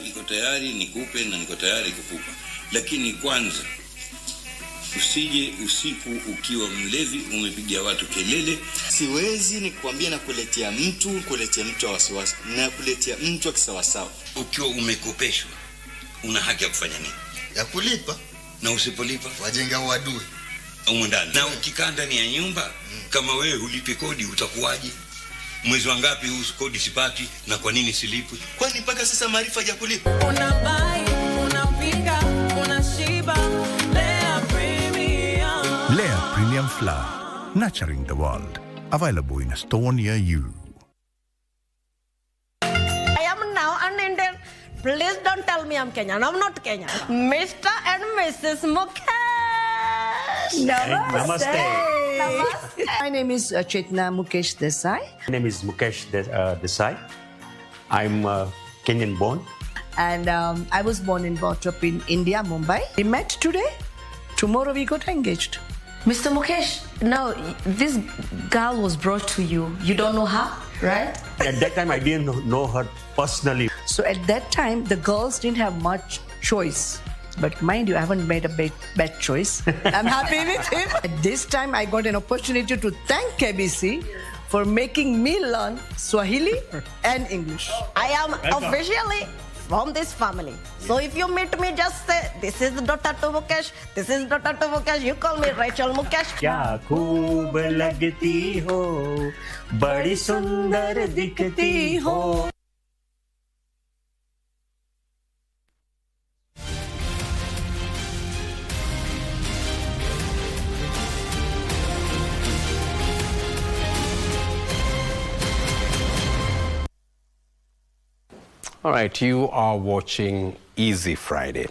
Iko tayari nikupe na niko tayari kukupa, lakini kwanza usije usiku ukiwa mlevi umepigia watu kelele. Siwezi nikuambia na kuletea mtu wa wasiwasi na kuletea mtu wa kisawasawa. Ukiwa umekopeshwa una haki ya kufanya nini? Ya kulipa. Na usipolipa wajenga uadui au ndani. Na ukikaa ndani ya nyumba kama wewe hulipi kodi utakuwaje? Mwezi wangapi huu kodi sipati na kwa nini silipwi? Kwani mpaka sasa maarifa ya kulipa? Unabai, unapika, unashiba. Lea Premium. Lea Premium Flour, nurturing the world. Available in a store near you. I am now an Indian. Please don't tell me I'm Kenyan. I'm not Kenyan. Mr. and Mrs. Mukesh. Namaste. My name is Chetna Mukesh Desai. My name is Mukesh Desai. I'm Kenyan born. And I was born and brought up in India, Mumbai. We met today. Tomorrow we got engaged. Mr. Mukesh, now this girl was brought to you. You don't know her, right? At that time, I didn't know her personally. So at that time, the girls didn't have much choice. But mind you, I haven't made a bad choice. I'm happy with him. At this time, I got an opportunity to thank KBC for making me learn Swahili and English. I am officially from this family. So if you meet me, just say, this is daughter to Mukesh, this is daughter to Mukesh. You call me Rachel Mukesh. क्या खूब लगती हो, बड़ी सुंदर दिखती हो. All right, you are watching Easy Friday.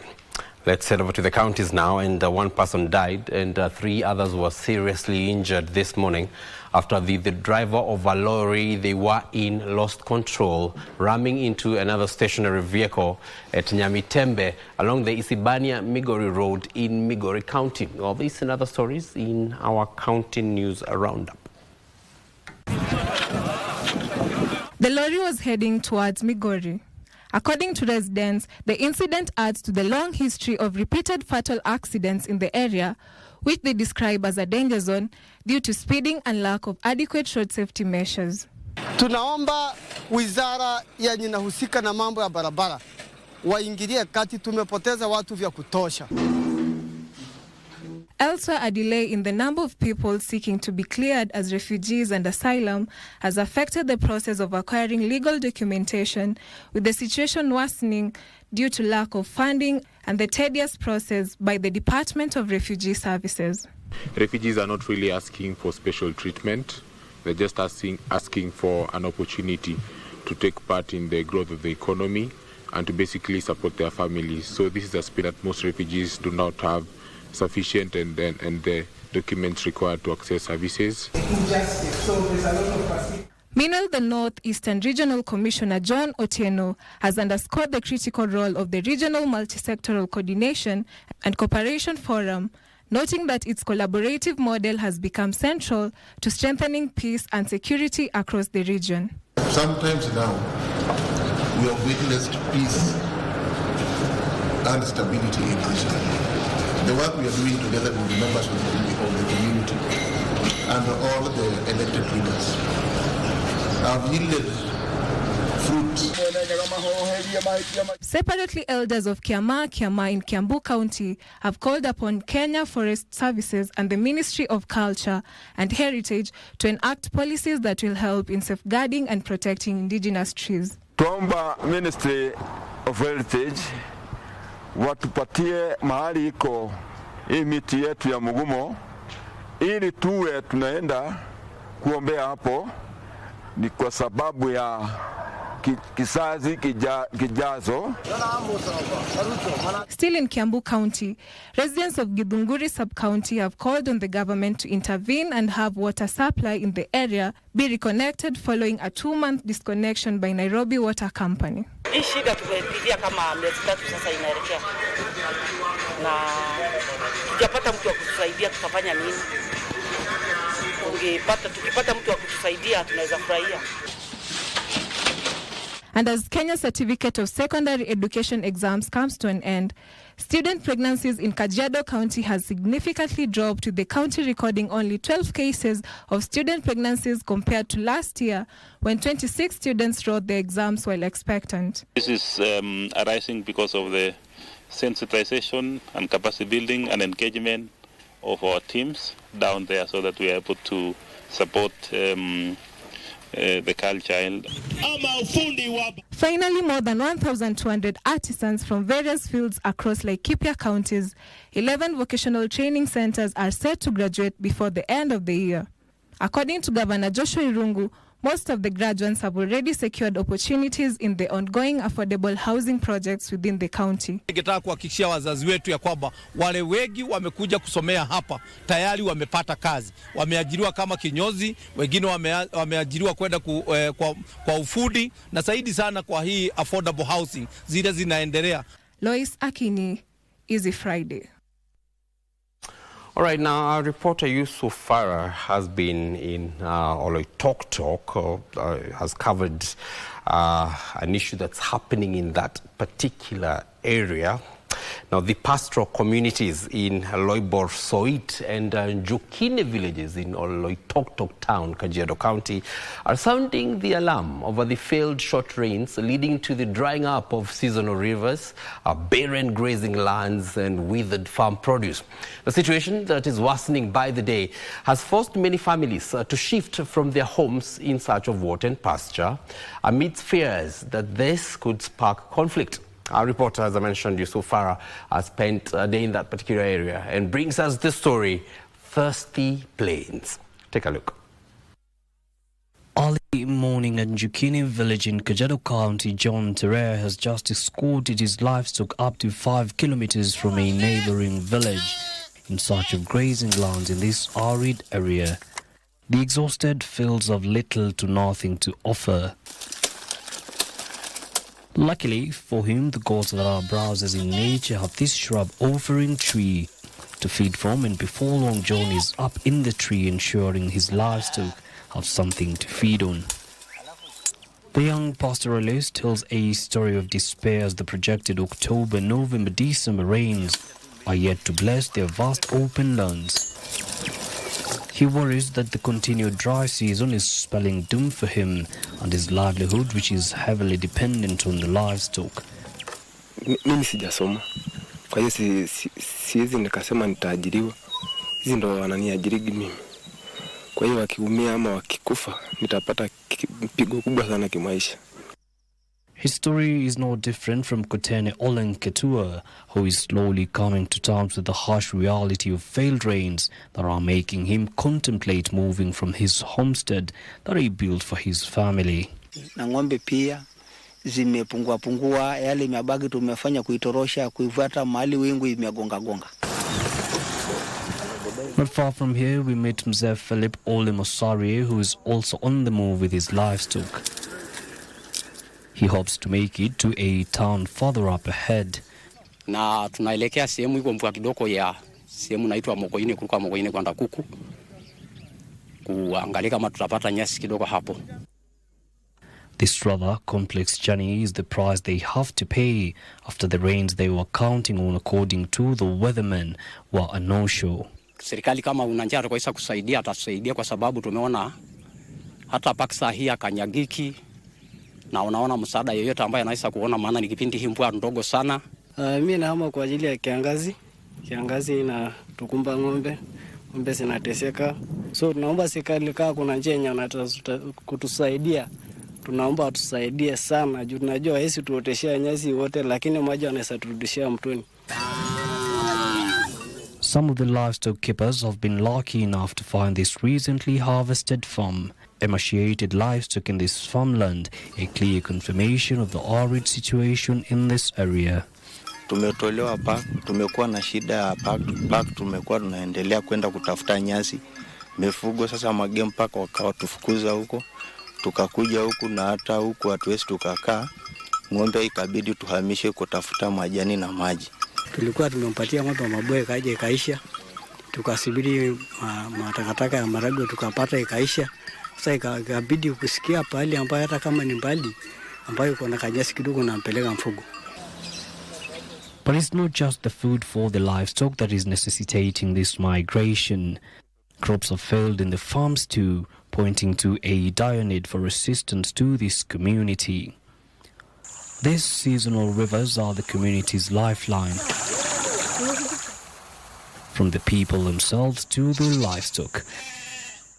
Let's head over to the counties now. And one person died and 3 others were seriously injured this morning after the driver of a lorry they were in lost control, ramming into another stationary vehicle at Nyamitembe along the Isibania-Migori Road in Migori County. All these and other stories in our county news roundup. The lorry was heading towards Migori. According to residents, the incident adds to the long history of repeated fatal accidents in the area, which they describe as a danger zone due to speeding and lack of adequate road safety measures. Tunaomba wizara yenye inahusika na mambo ya barabara waingilie kati, tumepoteza watu vya kutosha. Elsewhere, a delay in the number of people seeking to be cleared as refugees and asylum has affected the process of acquiring legal documentation, with the situation worsening due to lack of funding and the tedious process by the Department of Refugee Services. Refugees are not really asking for special treatment. They're just asking for an opportunity to take part in the growth of the economy and to basically support their families. So this is a speed that most refugees do not have sufficient and the documents required to access services. Meanwhile, the North-Eastern Regional Commissioner John Otieno has underscored the critical role of the Regional Multisectoral Coordination and Cooperation Forum, noting that its collaborative model has become central to strengthening peace and security across the region. Sometimes now, we have witnessed peace and stability in the region. The work we are doing together with the members of the community and all the elected leaders have yielded fruits. Separately, elders of Kiama in Kiambu County have called upon Kenya Forest Services and the Ministry of Culture and Heritage to enact policies that will help in safeguarding and protecting indigenous trees. Tuomba Ministry of Heritage watupatie mahali iko hii miti yetu ya mugumo ili tuwe tunaenda kuombea hapo, ni kwa sababu ya kizazi kijazo. Still in Kiambu County, residents of Githunguri sub-county have called on the government to intervene and have water supply in the area be reconnected following a 2-month disconnection by Nairobi Water Company. Hii shida tumepitia kama miezi 3 sasa inaelekea. Na tukipata mtu wa kutusaidia tutafanya nini? Tukipata mtu wa kutusaidia tunaweza furahia. And as Kenya's Certificate of Secondary Education exams comes to an end, student pregnancies in Kajiado County has significantly dropped, with the county recording only 12 cases of student pregnancies compared to last year, when 26 students wrote their exams while expectant. This is arising because of the sensitization and capacity building and engagement of our teams down there, so that we are able to support the child. Finally, more than 1,200 artisans from various fields across Laikipia counties, 11 vocational training centers are set to graduate before the end of the year. According to Governor Joshua Irungu, Most of the graduates have already secured opportunities in the ongoing affordable housing projects within the county. Ningetaka kuhakikishia wazazi wetu ya kwamba wale wengi wamekuja kusomea hapa tayari wamepata kazi. Wameajiriwa kama kinyozi, wengine wameajiriwa kwenda kwa ufundi na zaidi sana kwa hii affordable housing zile zinaendelea. Lois Akini, Easy Friday. All right, now our reporter Yusuf Farah has been in Oloitoktok, has covered an issue that's happening in that particular area. Now, the pastoral communities in Loibor Soit and Njukine villages in Oloitoktok town, Kajiado County, are sounding the alarm over the failed short rains leading to the drying up of seasonal rivers, barren grazing lands and withered farm produce. The situation that is worsening by the day has forced many families to shift from their homes in search of water and pasture, amidst fears that this could spark conflict. Our reporter, as I mentioned, Yusuf Farah, has spent a day in that particular area and brings us this story, Thirsty Plains. Take a look. Early morning at Njukine village in Kajiado County, John Terrer has just escorted his livestock up to 5 kilometers from a neighboring village in search of grazing lands in this arid area. The exhausted fields have little to nothing to offer. Luckily for him, the gods that are browsers in nature have this shrub offering tree to feed from, and before long John is up in the tree ensuring his livestock have something to feed on. The young pastoralist tells a story of despair as the projected October, November, December rains are yet to bless their vast open lands. He worries that the continued dry season is spelling doom for him and his livelihood, which is heavily dependent on the livestock. Mimi sijasoma. Kwa hiyo siwezi nikasema nitaajiriwa. Hizi ndo wananiajirigi mimi. Kwa hiyo wakiumia ama wakikufa nitapata pigo kubwa sana kimaisha. His story is no different from Kotene Olen Ketua, who is slowly coming to terms with the harsh reality of failed rains that are making him contemplate moving from his homestead that he built for his family. Na ng'ombe pia zimepungua yale mabagi tumefanya kuitorosha kuifuata mahali wingu imegonga. Not far from here we meet Mzee Philip Ole Mosarie, who is also on the move with his livestock. He hopes to make it to a town further up ahead. Na tunaelekea sehemu iko mvua kidogo ya sehemu naitwa Mokoine, kuruka Mokoine kwenda Kuku. Kuangalia kama tutapata nyasi kidogo hapo. This rather complex journey is the price they have to pay after the rains they were counting on, according to the weathermen, were a no-show. Serikali kama una njia kwa kusaidia atasaidia, kwa sababu tumeona hata paksa hii akanyagiki. Na unaona msaada yoyote ambaye anaweza kuona, maana ni kipindi hii mvua ndogo sana. Mimi nahama kwa ajili ya kiangazi. Kiangazi ina tukumba ng'ombe zinateseka. So tunaomba serikali kama kuna njia yenye kutusaidia. Tunaomba atusaidie sana. Juu tunajua hisi tuoteshea nyasi wote, lakini maji anaweza turudishia mtoni. Some of the livestock keepers have been lucky enough to find this recently harvested farm. Emaciated livestock in this farmland, a clear confirmation of the arid situation in this area. Tumetolewa park, tumekuwa na shida ya park, tumekuwa tunaendelea kwenda kutafuta nyasi. Mifugo sasa magame park wakawa tufukuza huko. Tukakuja huku na hata huku hatuwezi tukakaa. Ng'ombe ikabidi tuhamishe kutafuta majani na maji. Tulikuwa tumempatia ng'ombe maboe kaje ikaisha. Tukasubiri matakataka ya marago tukapata ikaisha. Sasa ikabidi kusikia pahali ambayo hata kama ni mbali ambayo kuna kanyasi kidogo nampeleka mfugo. But it's not just the food for the livestock that is necessitating this migration. Crops have failed in the farms too, pointing to a dire need for assistance to this community. These seasonal rivers are the community's lifeline. From the people themselves to the livestock.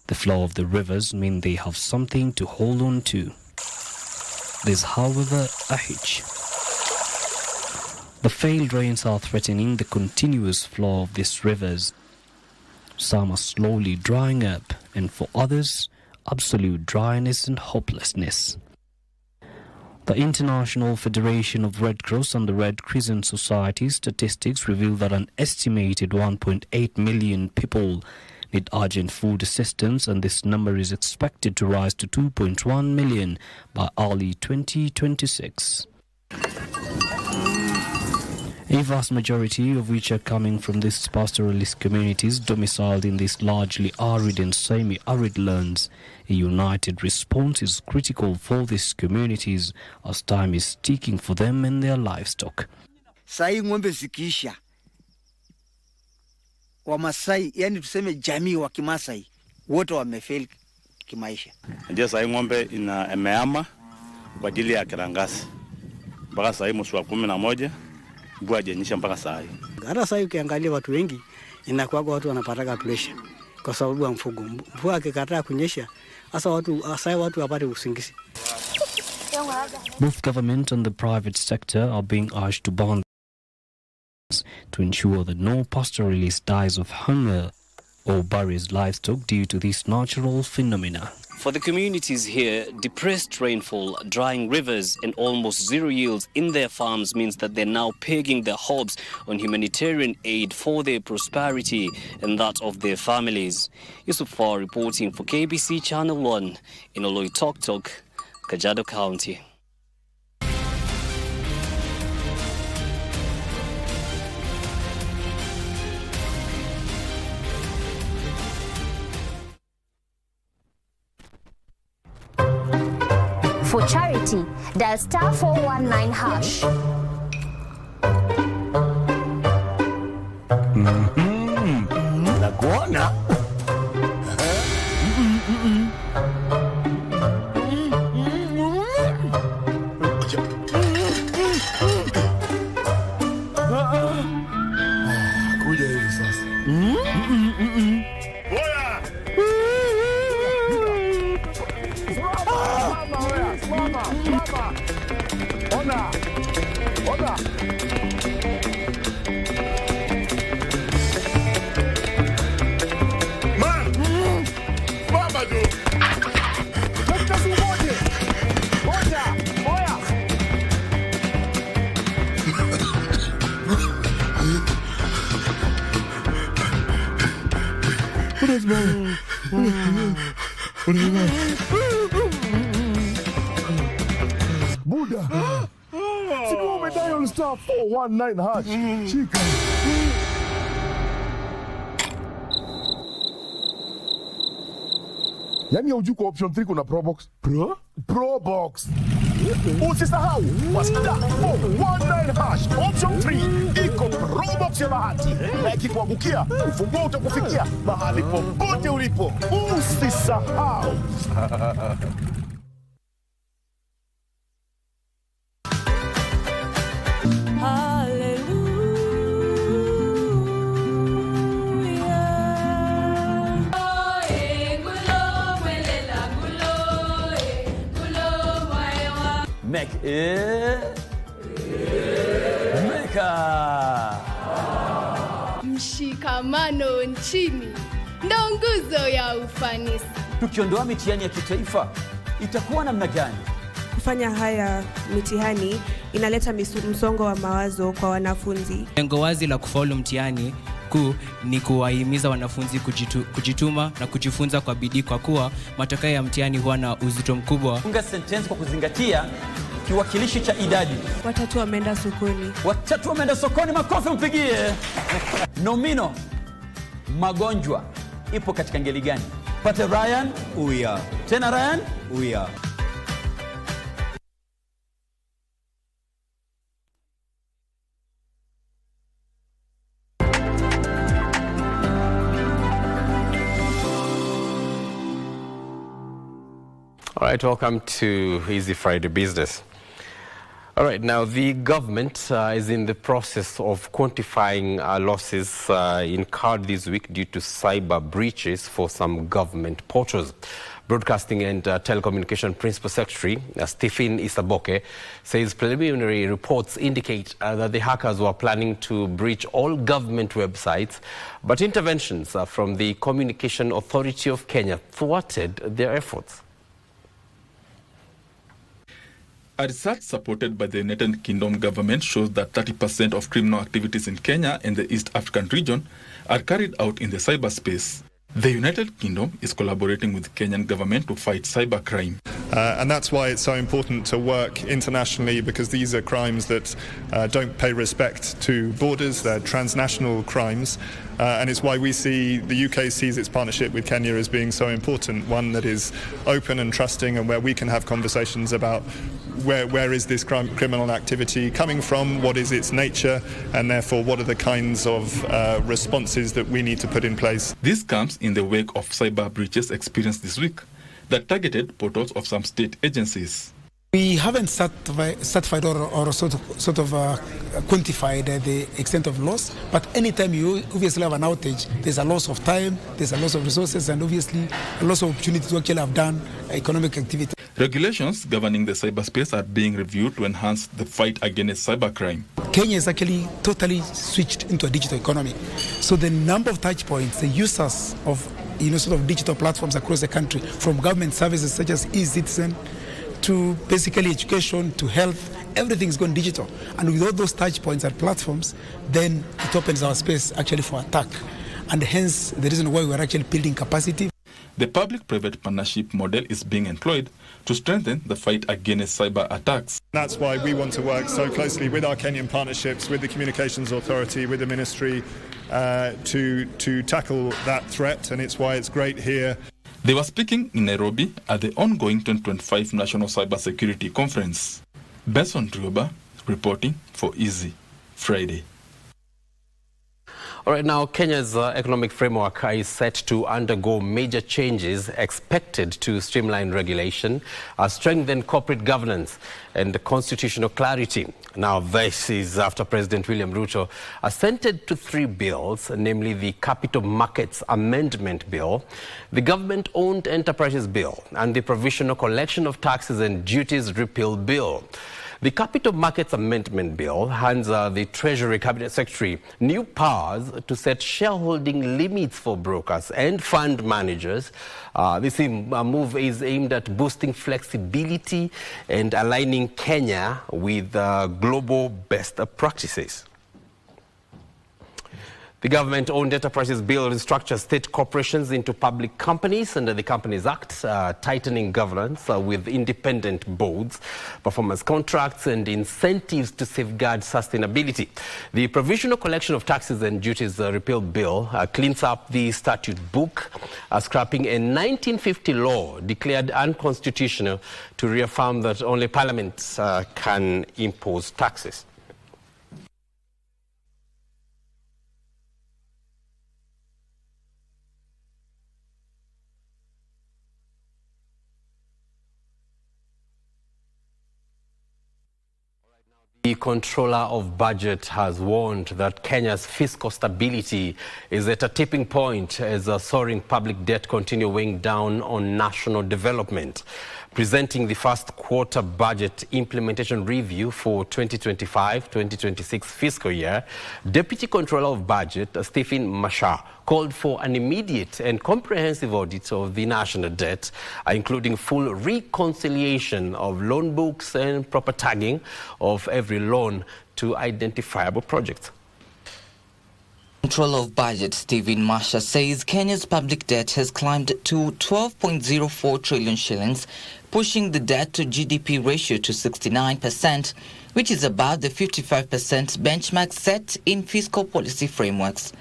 The flow of the rivers mean they have something to hold on to. There's, however, a hitch. The failed rains are threatening the continuous flow of these rivers. Some are slowly drying up, and for others, absolute dryness and hopelessness. The International Federation of Red Cross and the Red Crescent Society statistics reveal that an estimated 1.8 million people need urgent food assistance, and this number is expected to rise to 2.1 million by early 2026. A vast majority of which are coming from these pastoralist communities domiciled in these largely arid and semi-arid lands. A united response is critical for these communities as time is ticking for them and their livestock. Sai ng'ombe zikiisha, Wamasai, yani tuseme jamii wa Kimasai, wote wamefeli kimaisha. Ndio sai ng'ombe imeama kwa ajili ya kiangazi. Mpaka sai mwezi wa 11 mvua hainyesha mpaka saa hii. Hata sasa ukiangalia watu wengi inakuwa watu wanapata pressure kwa sababu ya mfugo. Mvua ikikataa kunyesha, hasa watu wapate usingizi. Both government and the private sector are being urged to bond to ensure that no pastoralist dies of hunger or buries livestock due to these natural phenomena. For the communities here, depressed rainfall, drying rivers and almost zero yields in their farms means that they're now pegging their hopes on humanitarian aid for their prosperity and that of their families. Yusufar reporting for KBC Channel 1 in Oloitoktok, Kajiado County. For charity, dial star 419 hash. Nakuona. Kuja hivi sasa. Buddha. Siku umedial star 419 hash. Chika. Yani hujui kwa option 3 kuna Pro Box. Pro Box. Usisahau kwa star 419 hash. Option 3 iko Pro Box ya bahati. Na ikikuangukia, ufunguo utakufikia mahali popote ulipo. Usisahau. Mshikamano nchini ndo nguzo ya ufanisi. Tukiondoa mitihani ya kitaifa itakuwa namna gani? Kufanya haya mitihani inaleta msongo wa mawazo kwa wanafunzi. Lengo wazi la kufaulu mtihani kuu ni kuwahimiza wanafunzi kujituma na kujifunza kwa bidii, kwa kuwa matokeo ya mtihani huwa na uzito mkubwa. Funga sentence kwa kuzingatia kiwakilishi cha idadi. Watatu wameenda sokoni. Watatu wameenda sokoni, makofi mpigie. Nomino magonjwa ipo katika ngeli gani? Pate Ryan, uya. Tena Ryan, uya. All right, welcome to Easy Friday Business. All right, now the government is in the process of quantifying losses incurred this week due to cyber breaches for some government portals. Broadcasting and Telecommunication Principal Secretary Stephen Isaboke says preliminary reports indicate that the hackers were planning to breach all government websites, but interventions from the Communication Authority of Kenya thwarted their efforts. A research supported by the United Kingdom government shows that 30% of criminal activities in Kenya and the East African region are carried out in the cyberspace. The United Kingdom is collaborating with the Kenyan government to fight cybercrime. And that's why it's so important to work internationally, because these are crimes that don't pay respect to borders, they're transnational crimes. And it's why we see the UK sees its partnership with Kenya as being so important, one that is open and trusting and where we can have conversations about where is this criminal activity coming from, what is its nature, and therefore what are the kinds of responses that we need to put in place. This comes in the wake of cyber breaches experienced this week that targeted portals of some state agencies. We haven't certified or sort of quantified the extent of loss, but anytime you obviously have an outage, there's a loss of time, there's a loss of resources, and obviously a loss of opportunity to actually have done economic activity. Regulations governing the cyberspace are being reviewed to enhance the fight against cybercrime. Kenya is actually totally switched into a digital economy. So the number of touch points, the users of sort of digital platforms across the country, from government services such as e-citizen, to basically education, to health, everything is going digital. And with all those touch points and platforms, then it opens our space actually for attack. And hence the reason why we're actually building capacity. The public-private partnership model is being employed to strengthen the fight against cyber attacks. That's why we want to work so closely with our Kenyan partnerships, with the Communications Authority, with the Ministry, to tackle that threat, and it's why it's great here. They were speaking in Nairobi at the ongoing 2025 National Cybersecurity Conference. Benson Rioba reporting for Easy Friday. All right, now Kenya's economic framework is set to undergo major changes expected to streamline regulation, strengthen corporate governance and constitutional clarity. Now, this is after President William Ruto assented to 3 bills, namely the Capital Markets Amendment Bill, the Government-Owned Enterprises Bill, and the Provisional Collection of Taxes and Duties Repeal Bill. The Capital Markets Amendment Bill hands the Treasury Cabinet Secretary new powers to set shareholding limits for brokers and fund managers. This move is aimed at boosting flexibility and aligning Kenya with global best practices. The Government-Owned Enterprises Bill restructures state corporations into public companies under the Companies Act, tightening governance with independent boards, performance contracts and incentives to safeguard sustainability. The Provisional Collection of Taxes and Duties Repeal Bill cleans up the statute book, scrapping a 1950 law declared unconstitutional to reaffirm that only Parliament can impose taxes. The Controller of Budget has warned that Kenya's fiscal stability is at a tipping point as a soaring public debt continues weighing down on national development. Presenting the first quarter budget implementation review for 2025-2026 fiscal year, Deputy Controller of Budget Stephen Masha called for an immediate and comprehensive audit of the national debt, including full reconciliation of loan books and proper tagging of every loan to identifiable projects. Controller of Budget Stephen Masha says Kenya's public debt has climbed to 12.04 trillion shillings, pushing the debt to GDP ratio to 69%, which is above the 55% benchmark set in fiscal policy frameworks.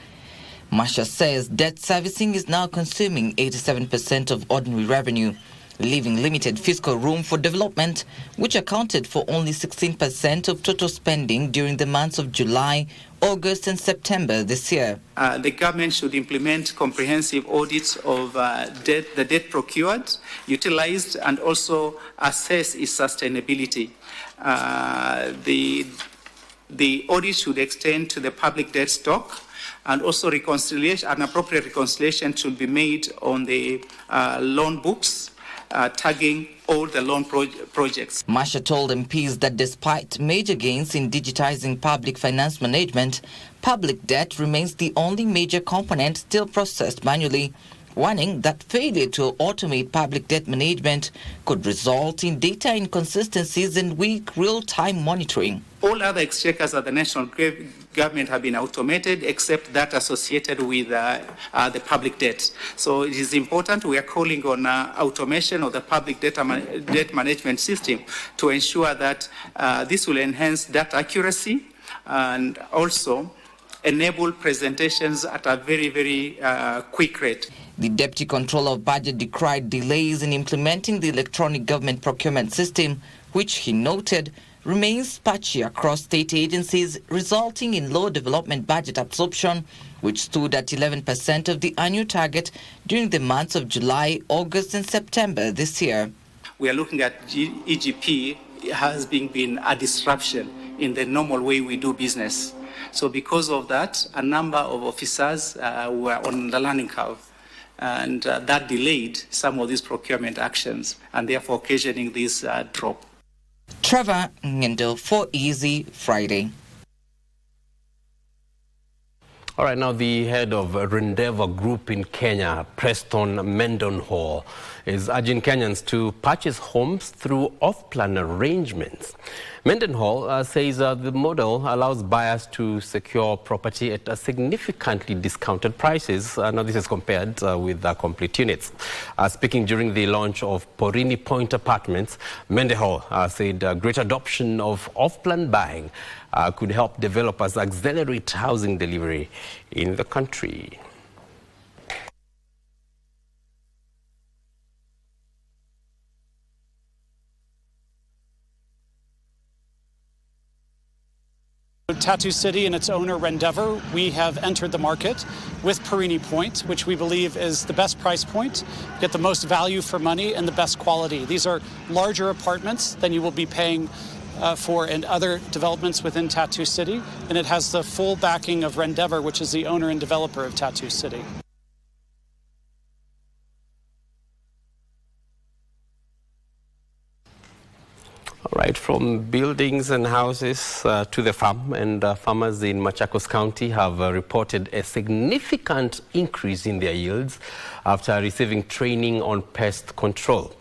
Masha says debt servicing is now consuming 87% of ordinary revenue, leaving limited fiscal room for development, which accounted for only 16% of total spending during the months of July, August and September this year. The government should implement comprehensive audits of the debt procured, utilized, and also assess its sustainability. The audit should extend to the public debt stock, and also an appropriate reconciliation should be made on the loan books, tagging all the loan projects. Masha told MPs that despite major gains in digitizing public finance management, public debt remains the only major component still processed manually, warning that failure to automate public debt management could result in data inconsistencies and weak real-time monitoring. All other exchequers at the national government have been automated except that associated with the public debt. So it is important. We are calling on automation of the public debt management system to ensure that this will enhance data accuracy and also enable presentations at a very, very quick rate. The Deputy Controller of Budget decried delays in implementing the electronic government procurement system, which he noted remains patchy across state agencies, resulting in low development budget absorption, which stood at 11% of the annual target during the months of July, August and September this year. We are looking at EGP has been a disruption in the normal way we do business. So because of that, a number of officers were on the learning curve, and that delayed some of these procurement actions and therefore occasioning this drop. Trevor Ngendo for Easy Friday. All right, now the head of Rendeavour Group in Kenya, Preston Mendenhall, is urging Kenyans to purchase homes through off-plan arrangements. Mendenhall says the model allows buyers to secure property at significantly discounted prices. Now this is compared with complete units. Speaking during the launch of Porini Point Apartments, Mendenhall said great adoption of off-plan buying could help developers accelerate housing delivery in the country. Tattoo City and its owner, Rendeavour, we have entered the market with Porini Point, which we believe is the best price point, get the most value for money and the best quality. These are larger apartments than you will be paying for in other developments within Tattoo City, and it has the full backing of Rendeavour, which is the owner and developer of Tattoo City. All right, from buildings and houses to the farm, and farmers in Machakos County have reported a significant increase in their yields after receiving training on pest control.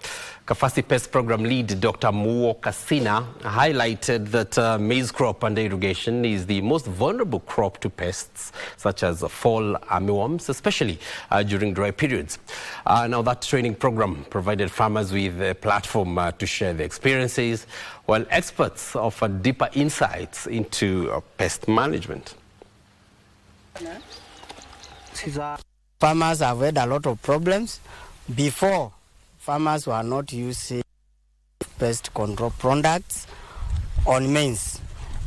Kafasi Pest Program Lead Dr. Muo Kasina highlighted that maize crop under irrigation is the most vulnerable crop to pests such as fall armyworms, especially during dry periods. Now that training program provided farmers with a platform to share their experiences, while experts offer deeper insights into pest management. Farmers have had a lot of problems. Before, farmers were not using pest control products on maize.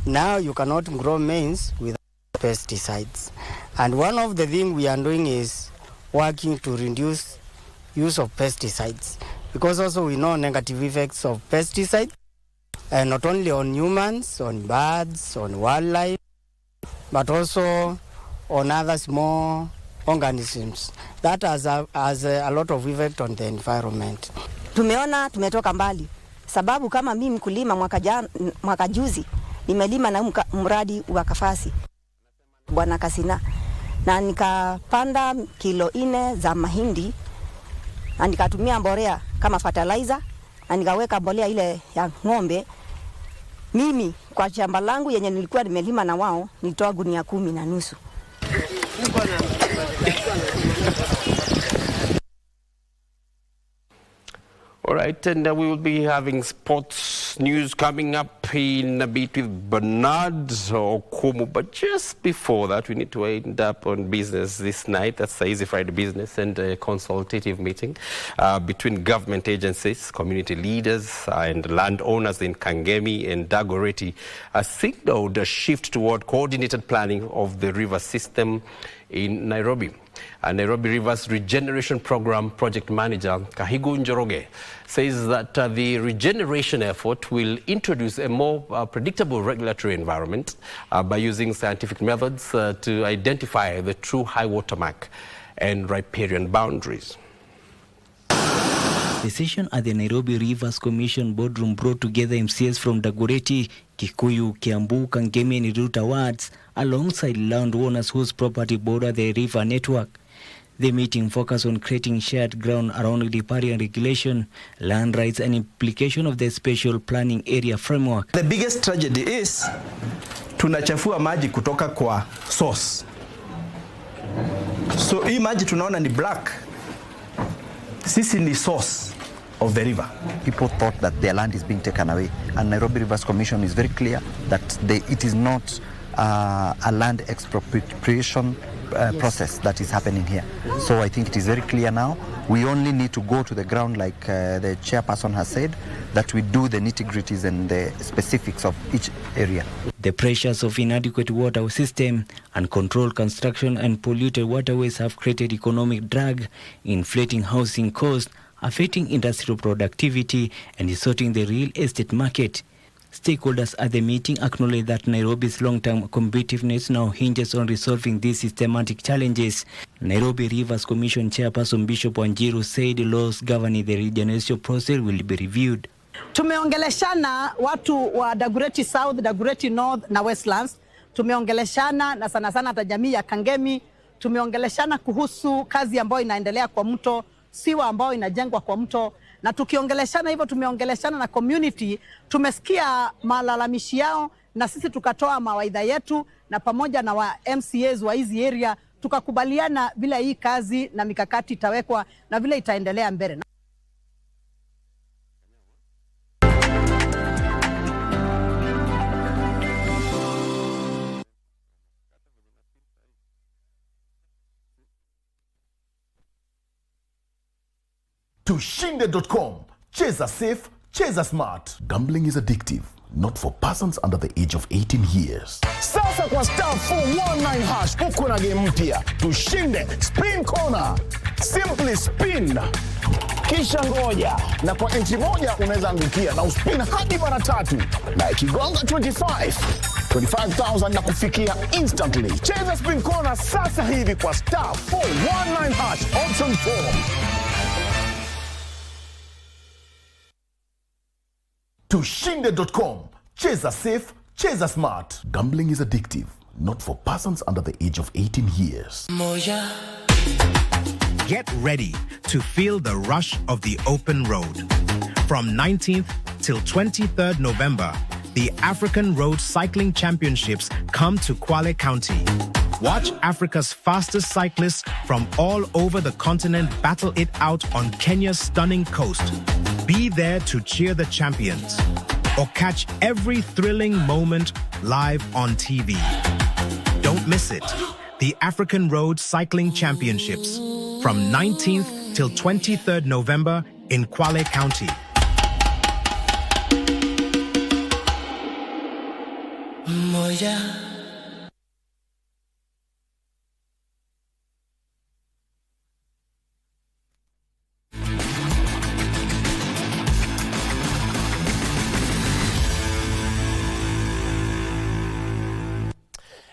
Now you cannot grow maize without pesticides. And one of the things we are doing is working to reduce use of pesticides, because also we know negative effects of pesticides, and not only on humans, on birds, on wildlife, but also on other small organisms. That has a lot of effect on the environment. Tumeona tumetoka mbali, sababu kama mimi mkulima mwaka juzi nimelima na mradi wa Kafasi Bwana Kasina, na nikapanda kilo 4 za mahindi na nikatumia mbolea kama fertilizer na nikaweka mbolea ile ya ng'ombe. Mimi kwa shamba langu yenye nilikuwa nimelima na wao nilitoa gunia 10.5. All right. right, and we will be having sports news coming up in a bit with Bernard Okumu. But just before that, we need to end up on business this night. That's the Easy Friday business and a consultative meeting between government agencies, community leaders, and landowners in Kangemi and Dagoretti signaled a shift toward coordinated planning of the river system in Nairobi. Nairobi River's Regeneration Program Project Manager Kago Njoroge says that the regeneration effort will introduce a more predictable regulatory environment by using scientific methods to identify the true high water mark and riparian boundaries. The session at the Nairobi Rivers Commission boardroom brought together MCS from Dagoretti, Kikuyu, Kiambu, Kangemi and Ruta wards alongside landowners whose property border the river network. The meeting focused on creating shared ground around riparian regulation, land rights and implication of the special planning area framework. The biggest tragedy is tunachafua maji kutoka kwa source. So hii maji tunaona ni black. Sisi ni source of the river. People thought that their land is being taken away, and Nairobi Rivers Commission is very clear that it is not a land expropriation process that is happening here. So I think it is very clear now. We only need to go to the ground, like the chairperson has said, that we do the nitty-gritties and the specifics of each area. The pressures of inadequate water system, uncontrolled construction and polluted waterways have created economic drag, inflating housing costs, affecting industrial productivity and distorting the real estate market. Stakeholders at the meeting acknowledge that Nairobi's long-term competitiveness now hinges on resolving these systematic challenges. Nairobi Rivers Commission Chairperson Bishop Wanjiru said laws governing the regeneration process will be reviewed. Tumeongeleshana watu wa Dagoretti South, Dagoretti North na Westlands. Tumeongeleshana na sana sana hata jamii ya Kangemi. Tumeongeleshana kuhusu kazi ambayo inaendelea kwa mto, siwa ambayo inajengwa kwa mto. Na tukiongeleshana hivyo, tumeongeleshana na community, tumesikia malalamishi yao na sisi tukatoa mawaidha yetu na pamoja na wa MCAs wa hizi area tukakubaliana vile hii kazi na mikakati itawekwa na vile itaendelea mbele. Tushinde.com. Cheza safe, cheza smart. Gambling is addictive, not for persons under the age of 18 years. Sasa kwa star 419 hash uko na game mpya. Tushinde spin corner. Simply spin. Kisha ngoja, na kwa entry moja unaweza angukia na uspin hadi mara 3. Na ikigonga 25,000 na kufikia instantly. Cheza spin corner sasa hivi kwa star 419 hash option 4. Tushinde.com. Cheza safe, cheza smart. Gambling is addictive, not for persons under the age of 18 years. Get ready to feel the rush of the open road. From 19th till 23rd November, the African Road Cycling Championships come to Kwale County. Watch Africa's fastest cyclists from all over the continent battle it out on Kenya's stunning coast. Be there to cheer the champions or catch every thrilling moment live on TV. Don't miss it. The African Road Cycling Championships from 19th till 23rd November in Kwale County.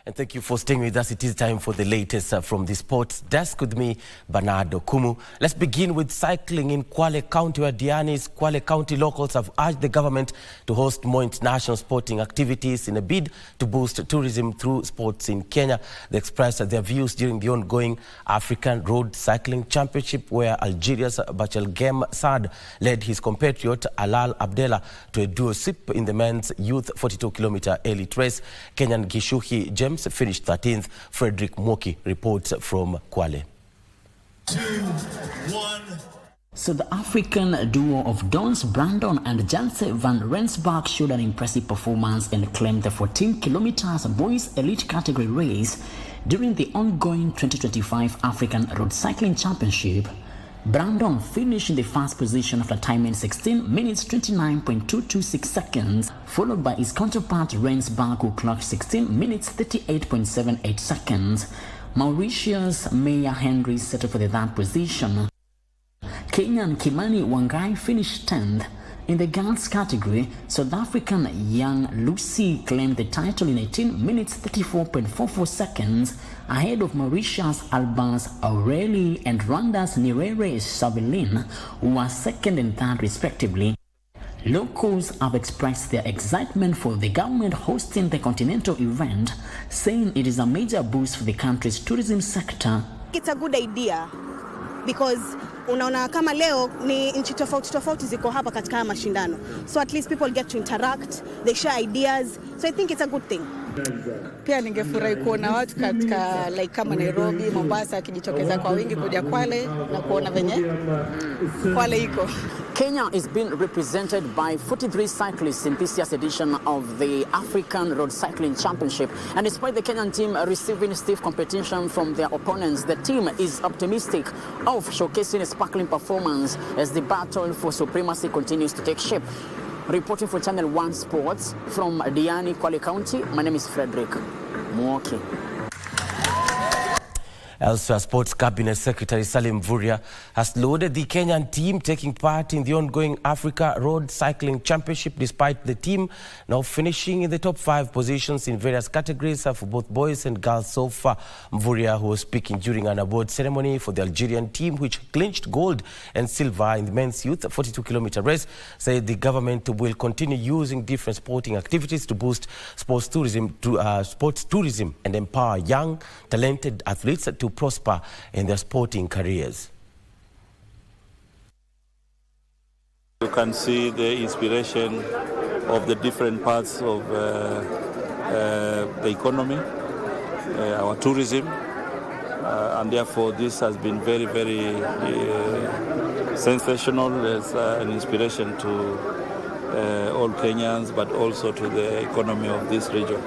And thank you for staying with us. It is time for the latest from the sports desk with me, Bernard Okumu. Let's begin with cycling in Kwale County, where Diani's Kwale County locals have urged the government to host more international sporting activities in a bid to boost tourism through sports in Kenya. They expressed their views during the ongoing African Road Cycling Championship, where Algeria's Bachelgem Saad led his compatriot Alal Abdella to a duo sweep in the men's youth 42-kilometer elite race. Kenyan Gishuhi James finished 13th. Frederick Mwoki reports from Kwale. 2, 1. So the African duo of Dons Brandon and Janse van Rensburg showed an impressive performance and claimed the 14 kilometers boys elite category race during the ongoing 2025 African Road Cycling Championship. Brandon finished in the first position after timing 16 minutes 29.226 seconds, followed by his counterpart Rensburg, who clocked 16 minutes 38.78 seconds. Mauritius Maya Henry settled for the third position. Kenyan Kimani Wangai finished 10th. In the girls category, South African young Lucy claimed the title in 18 minutes 34.44 seconds, ahead of Mauritius Albans Aureli and Rwanda's Nirere Savelin, who were second and third respectively. Locals have expressed their excitement for the government hosting the continental event, saying it is a major boost for the country's tourism sector. It's a good idea because unaona kama leo ni nchi tofauti ziko hapa katika mashindano, so at least people get to interact, they share ideas, so I think it's a good thing. Pia ningefurahi kuona watu katika like kama Nairobi, Mombasa akijitokeza kwa wingi kuja Kwale na kuona venye Kwale iko. Kenya is being represented by 43 cyclists in this year's edition of the African Road Cycling Championship. And despite the Kenyan team receiving stiff competition from their opponents, the team is optimistic of showcasing a sparkling performance as the battle for supremacy continues to take shape. Reporting for Channel 1 Sports from Diani, Kwale County, my name is Frederick Mwoki. Elsewhere, Sports Cabinet Secretary Salim Mvurya has lauded the Kenyan team taking part in the ongoing Africa Road Cycling Championship, despite the team now finishing in the top 5 positions in various categories for both boys and girls so far. Mvurya, who was speaking during an award ceremony for the Algerian team, which clinched gold and silver in the men's youth 42-kilometer race, said the government will continue using different sporting activities to boost sports tourism and empower young, talented athletes to prosper in their sporting careers. You can see the inspiration of the different parts of the economy, our tourism, and therefore this has been very, very sensational as an inspiration to all Kenyans, but also to the economy of this region.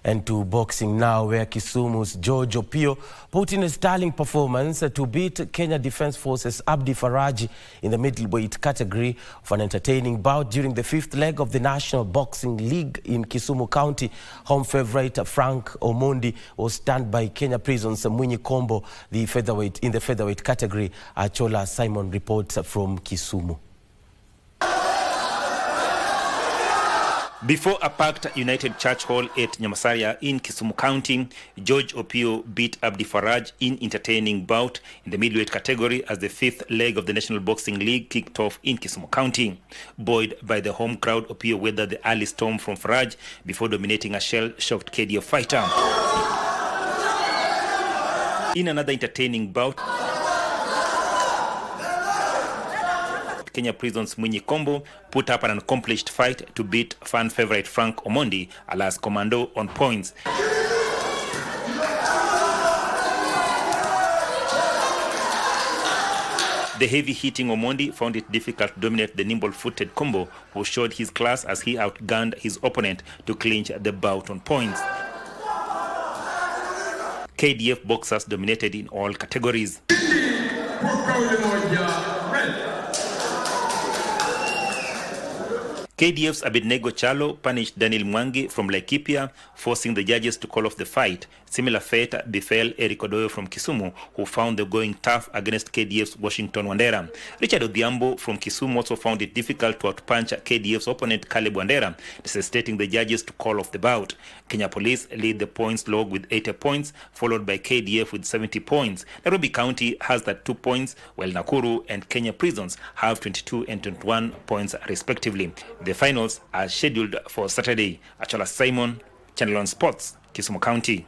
And to boxing now, where Kisumu's George Opio put in a sterling performance to beat Kenya Defence Forces Abdi Faraji in the middleweight category of an entertaining bout during the 5th leg of the National Boxing League in Kisumu County. Home favourite Frank Omondi was stunned by Kenya Prison's Mwinyi Kombo in the featherweight category. Achola Simon reports from Kisumu. Before a packed United Church Hall at Nyamasaria in Kisumu County, George Opio beat Abdi Faraj in entertaining bout in the middleweight category as the 5th leg of the National Boxing League kicked off in Kisumu County. Buoyed by the home crowd, Opio weathered the early storm from Faraj before dominating a shell-shocked KDF fighter. In another entertaining bout, Kenya Prison's Mwinyi Kombo put up an accomplished fight to beat fan favorite Frank Omondi, alas Commando, on points. The heavy-hitting Omondi found it difficult to dominate the nimble-footed Kombo, who showed his class as he outgunned his opponent to clinch the bout on points. KDF boxers dominated in all categories. KDF's Abednego Chalo punished Daniel Mwangi from Laikipia, forcing the judges to call off the fight. Similar fate befell Eric Odoyo from Kisumu, who found the going tough against KDF's Washington Wandera. Richard Odhiambo from Kisumu also found it difficult to outpunch KDF's opponent Caleb Wandera, necessitating the judges to call off the bout. Kenya Police lead the points log with 80 points, followed by KDF with 70 points. Nairobi County has 2 points, while Nakuru and Kenya Prisons have 22 and 21 points respectively. The finals are scheduled for Saturday. Achola Simon, Channel 1 Sports, Kisumu County.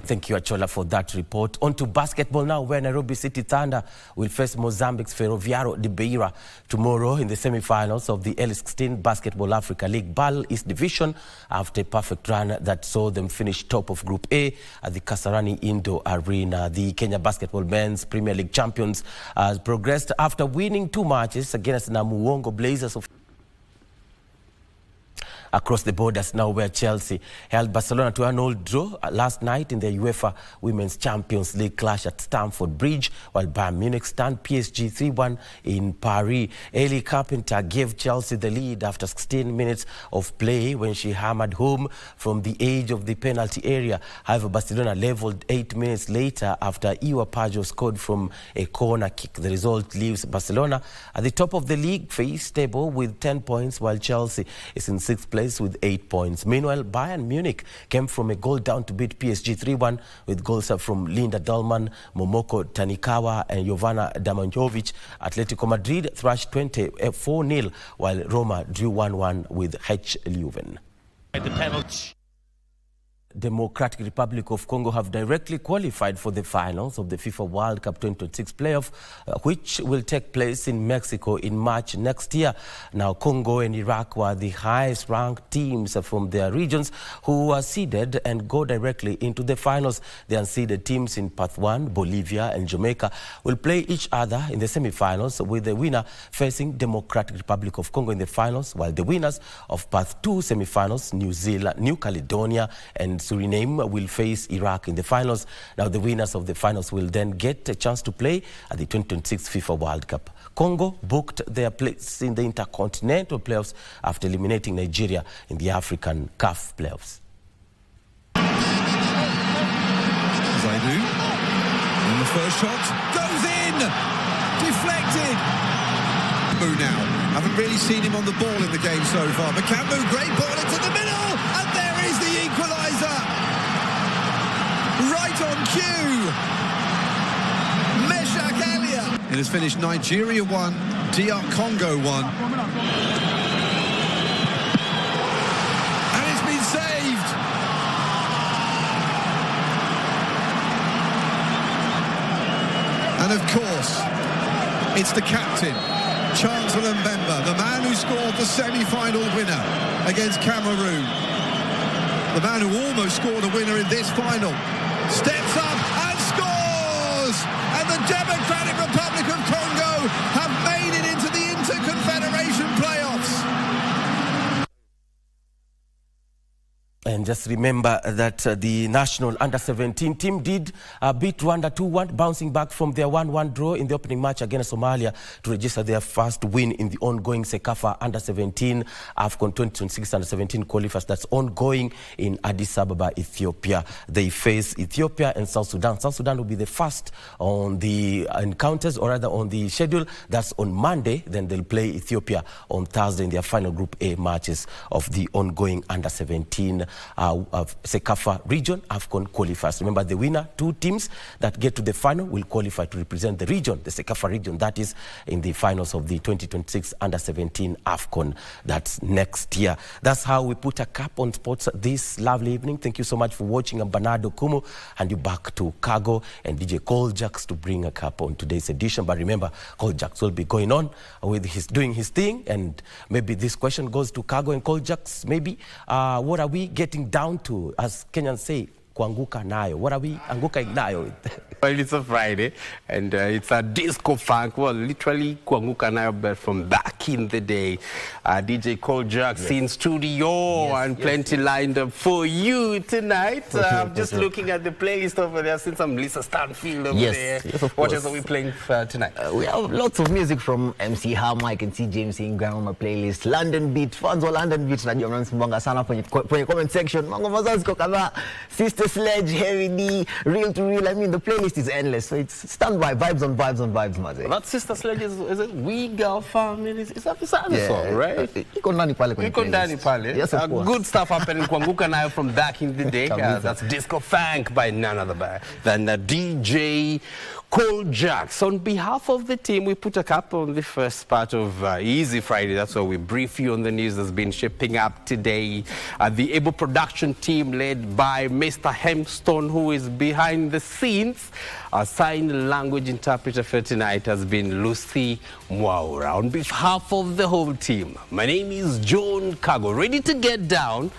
Thank you, Achola, for that report. On to basketball now, where Nairobi City Thunder will face Mozambique's Ferroviário de Beira tomorrow in the semi-finals of the L16 Basketball Africa League BAL East Division after a perfect run that saw them finish top of Group A at the Kasarani Indoor Arena. The Kenya Basketball Men's Premier League champions progressed after winning 2 matches against Namuwongo Blazers of across the borders now, where Chelsea held Barcelona to an old draw last night in the UEFA Women's Champions League clash at Stamford Bridge, while Bayern Munich stunned PSG 3-1 in Paris. Ellie Carpenter gave Chelsea the lead after 16 minutes of play when she hammered home from the edge of the penalty area. However, Barcelona leveled 8 minutes later after Iwa Pajo scored from a corner kick. The result leaves Barcelona at the top of the league phase table with 10 points, while Chelsea is in 6th place with 8 points. Meanwhile, Bayern Munich came from a goal down to beat PSG 3-1 with goals from Linda Dahlmann, Momoko Tanikawa and Jovana Damanjovic. Atletico Madrid thrashed 4-0, while Roma drew 1-1 with H. Leuven. The penalty. Democratic Republic of Congo have directly qualified for the finals of the FIFA World Cup 2026 playoff, which will take place in Mexico in March next year. Now, Congo and Iraq were the highest ranked teams from their regions who are seeded and go directly into the finals. The unseeded teams in Path 1, Bolivia and Jamaica, will play each other in the semi-finals, with the winner facing Democratic Republic of Congo in the finals, while the winners of Path 2 semi-finals, New Zealand, New Caledonia and Suriname, will face Iraq in the finals. Now, the winners of the finals will then get a chance to play at the 2026 FIFA World Cup. Congo booked their place in the Intercontinental playoffs after eliminating Nigeria in the African CAF playoffs. Zaidu, and the first shot goes in, deflected. Makambu now, haven't really seen him on the ball in the game so far. Makambu, great ball into the middle, and there is the equaliser. Right on cue. Meshak Elia. It has finished Nigeria 1, DR Congo 1. And it's been saved. And of course, it's the captain, Chancellor Mbemba, the man who scored the semi-final winner against Cameroon. The man who almost scored a winner in this final. Steps up and scores! And the Democratic Republic of Congo have made it into the Interconfederation playoffs. And just remember that the national under-17 team did beat Rwanda 2-1, bouncing back from their 1-1 draw in the opening match against Somalia to register their first win in the ongoing Sekafa under-17 AFCON 2026 under-17 qualifiers that's ongoing in Addis Ababa, Ethiopia. They face Ethiopia and South Sudan. South Sudan will be the first on the encounters, or rather on the schedule. That's on Monday. Then they'll play Ethiopia on Thursday in their final Group A matches of the ongoing under-17 of Sekafa region AFCON qualifiers. Remember, the winner, 2 teams that get to the final, will qualify to represent the region, the Sekafa region, that is in the finals of the 2026 under-17 AFCON. That's next year. That's how we put a cap on sports this lovely evening. Thank you so much for watching. I'm Bernardo Kumu, and you back to Kago and DJ Coljax to bring a cap on today's edition. But remember, Coljax will be going on with doing his thing, and maybe this question goes to Kago and Coljax. Maybe what are we getting down to, as Kenyans say, kuanguka nayo? What are we anguka nayo? Well, it's a Friday, and it's a disco funk. Well, literally kuanguka nayo, but from back in the day. DJ Coljax in studio, and plenty lined up for you tonight. Just looking at the playlist over there, seeing some Lisa Stanfield over there. Yes, of What course. else are we playing tonight? We have lots of music from MC Hammer. I can see James Ingram on my playlist. London Beat, fans wa London Beat, najua mnanisimbanga sana kwenye comment section. Mango mazao ziko kadhaa. Sister Sledge, Heavy D, Real to Real. I mean, the playlist is endless, so it's standby, vibes on vibes on vibes, maze. That Sister Sledge is it We Girl Family? Is that the song, right? Iko ndani pale kwenye playlist. Yes, of course. Good stuff happening kuanguka nayo from back in the day. That's disco funk by none other than DJ Coljax. On behalf of the team, we put a cap on the first part of Easy Friday. That's why we brief you on the news that's been shaping up today. The Able production team led by Mr. Hemstone, who is behind the scenes. Our sign language interpreter for tonight has been Lucy Mwaura. On behalf of the whole team, my name is John Kago, ready to get down.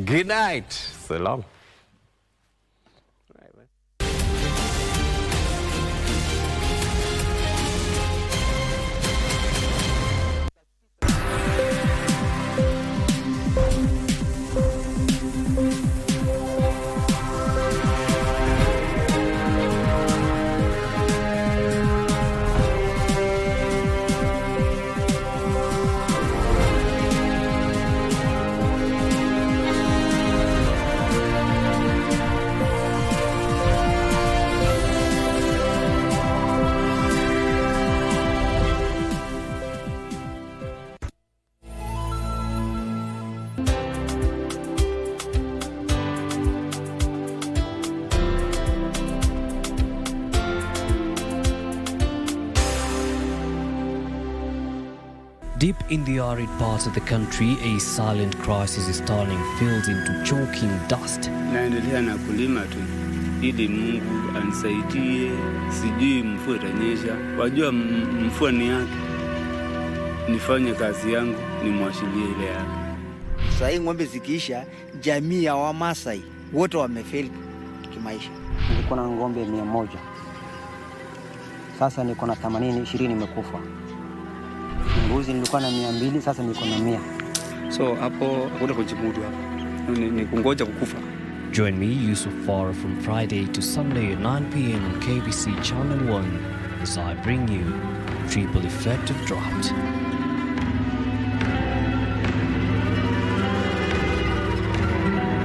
Good night. So long. Deep in the arid parts of the country, a silent crisis is turning fields into choking dust. Naendelea na kulima tu ili Mungu anisaidie, sijui mvua itanyesha. Wajua mvua ni yake. Nifanye kazi yangu, nimwashilie ile yake. Sasa hii ng'ombe zikiisha, jamii ya Wamasai wote wamefeli kimaisha. Nilikuwa na ng'ombe 100. Sasa niko na 80, 20 imekufa. Mbuzi nilikuwa na 200, sasa niko na 100. So hapo hakuna kujimudu hapo. Ni kungoja kukufa. Join me, Yusuf Farah, from Friday to Sunday at 9 p.m. on KBC Channel 1 as I bring you Triple Effect of Drought.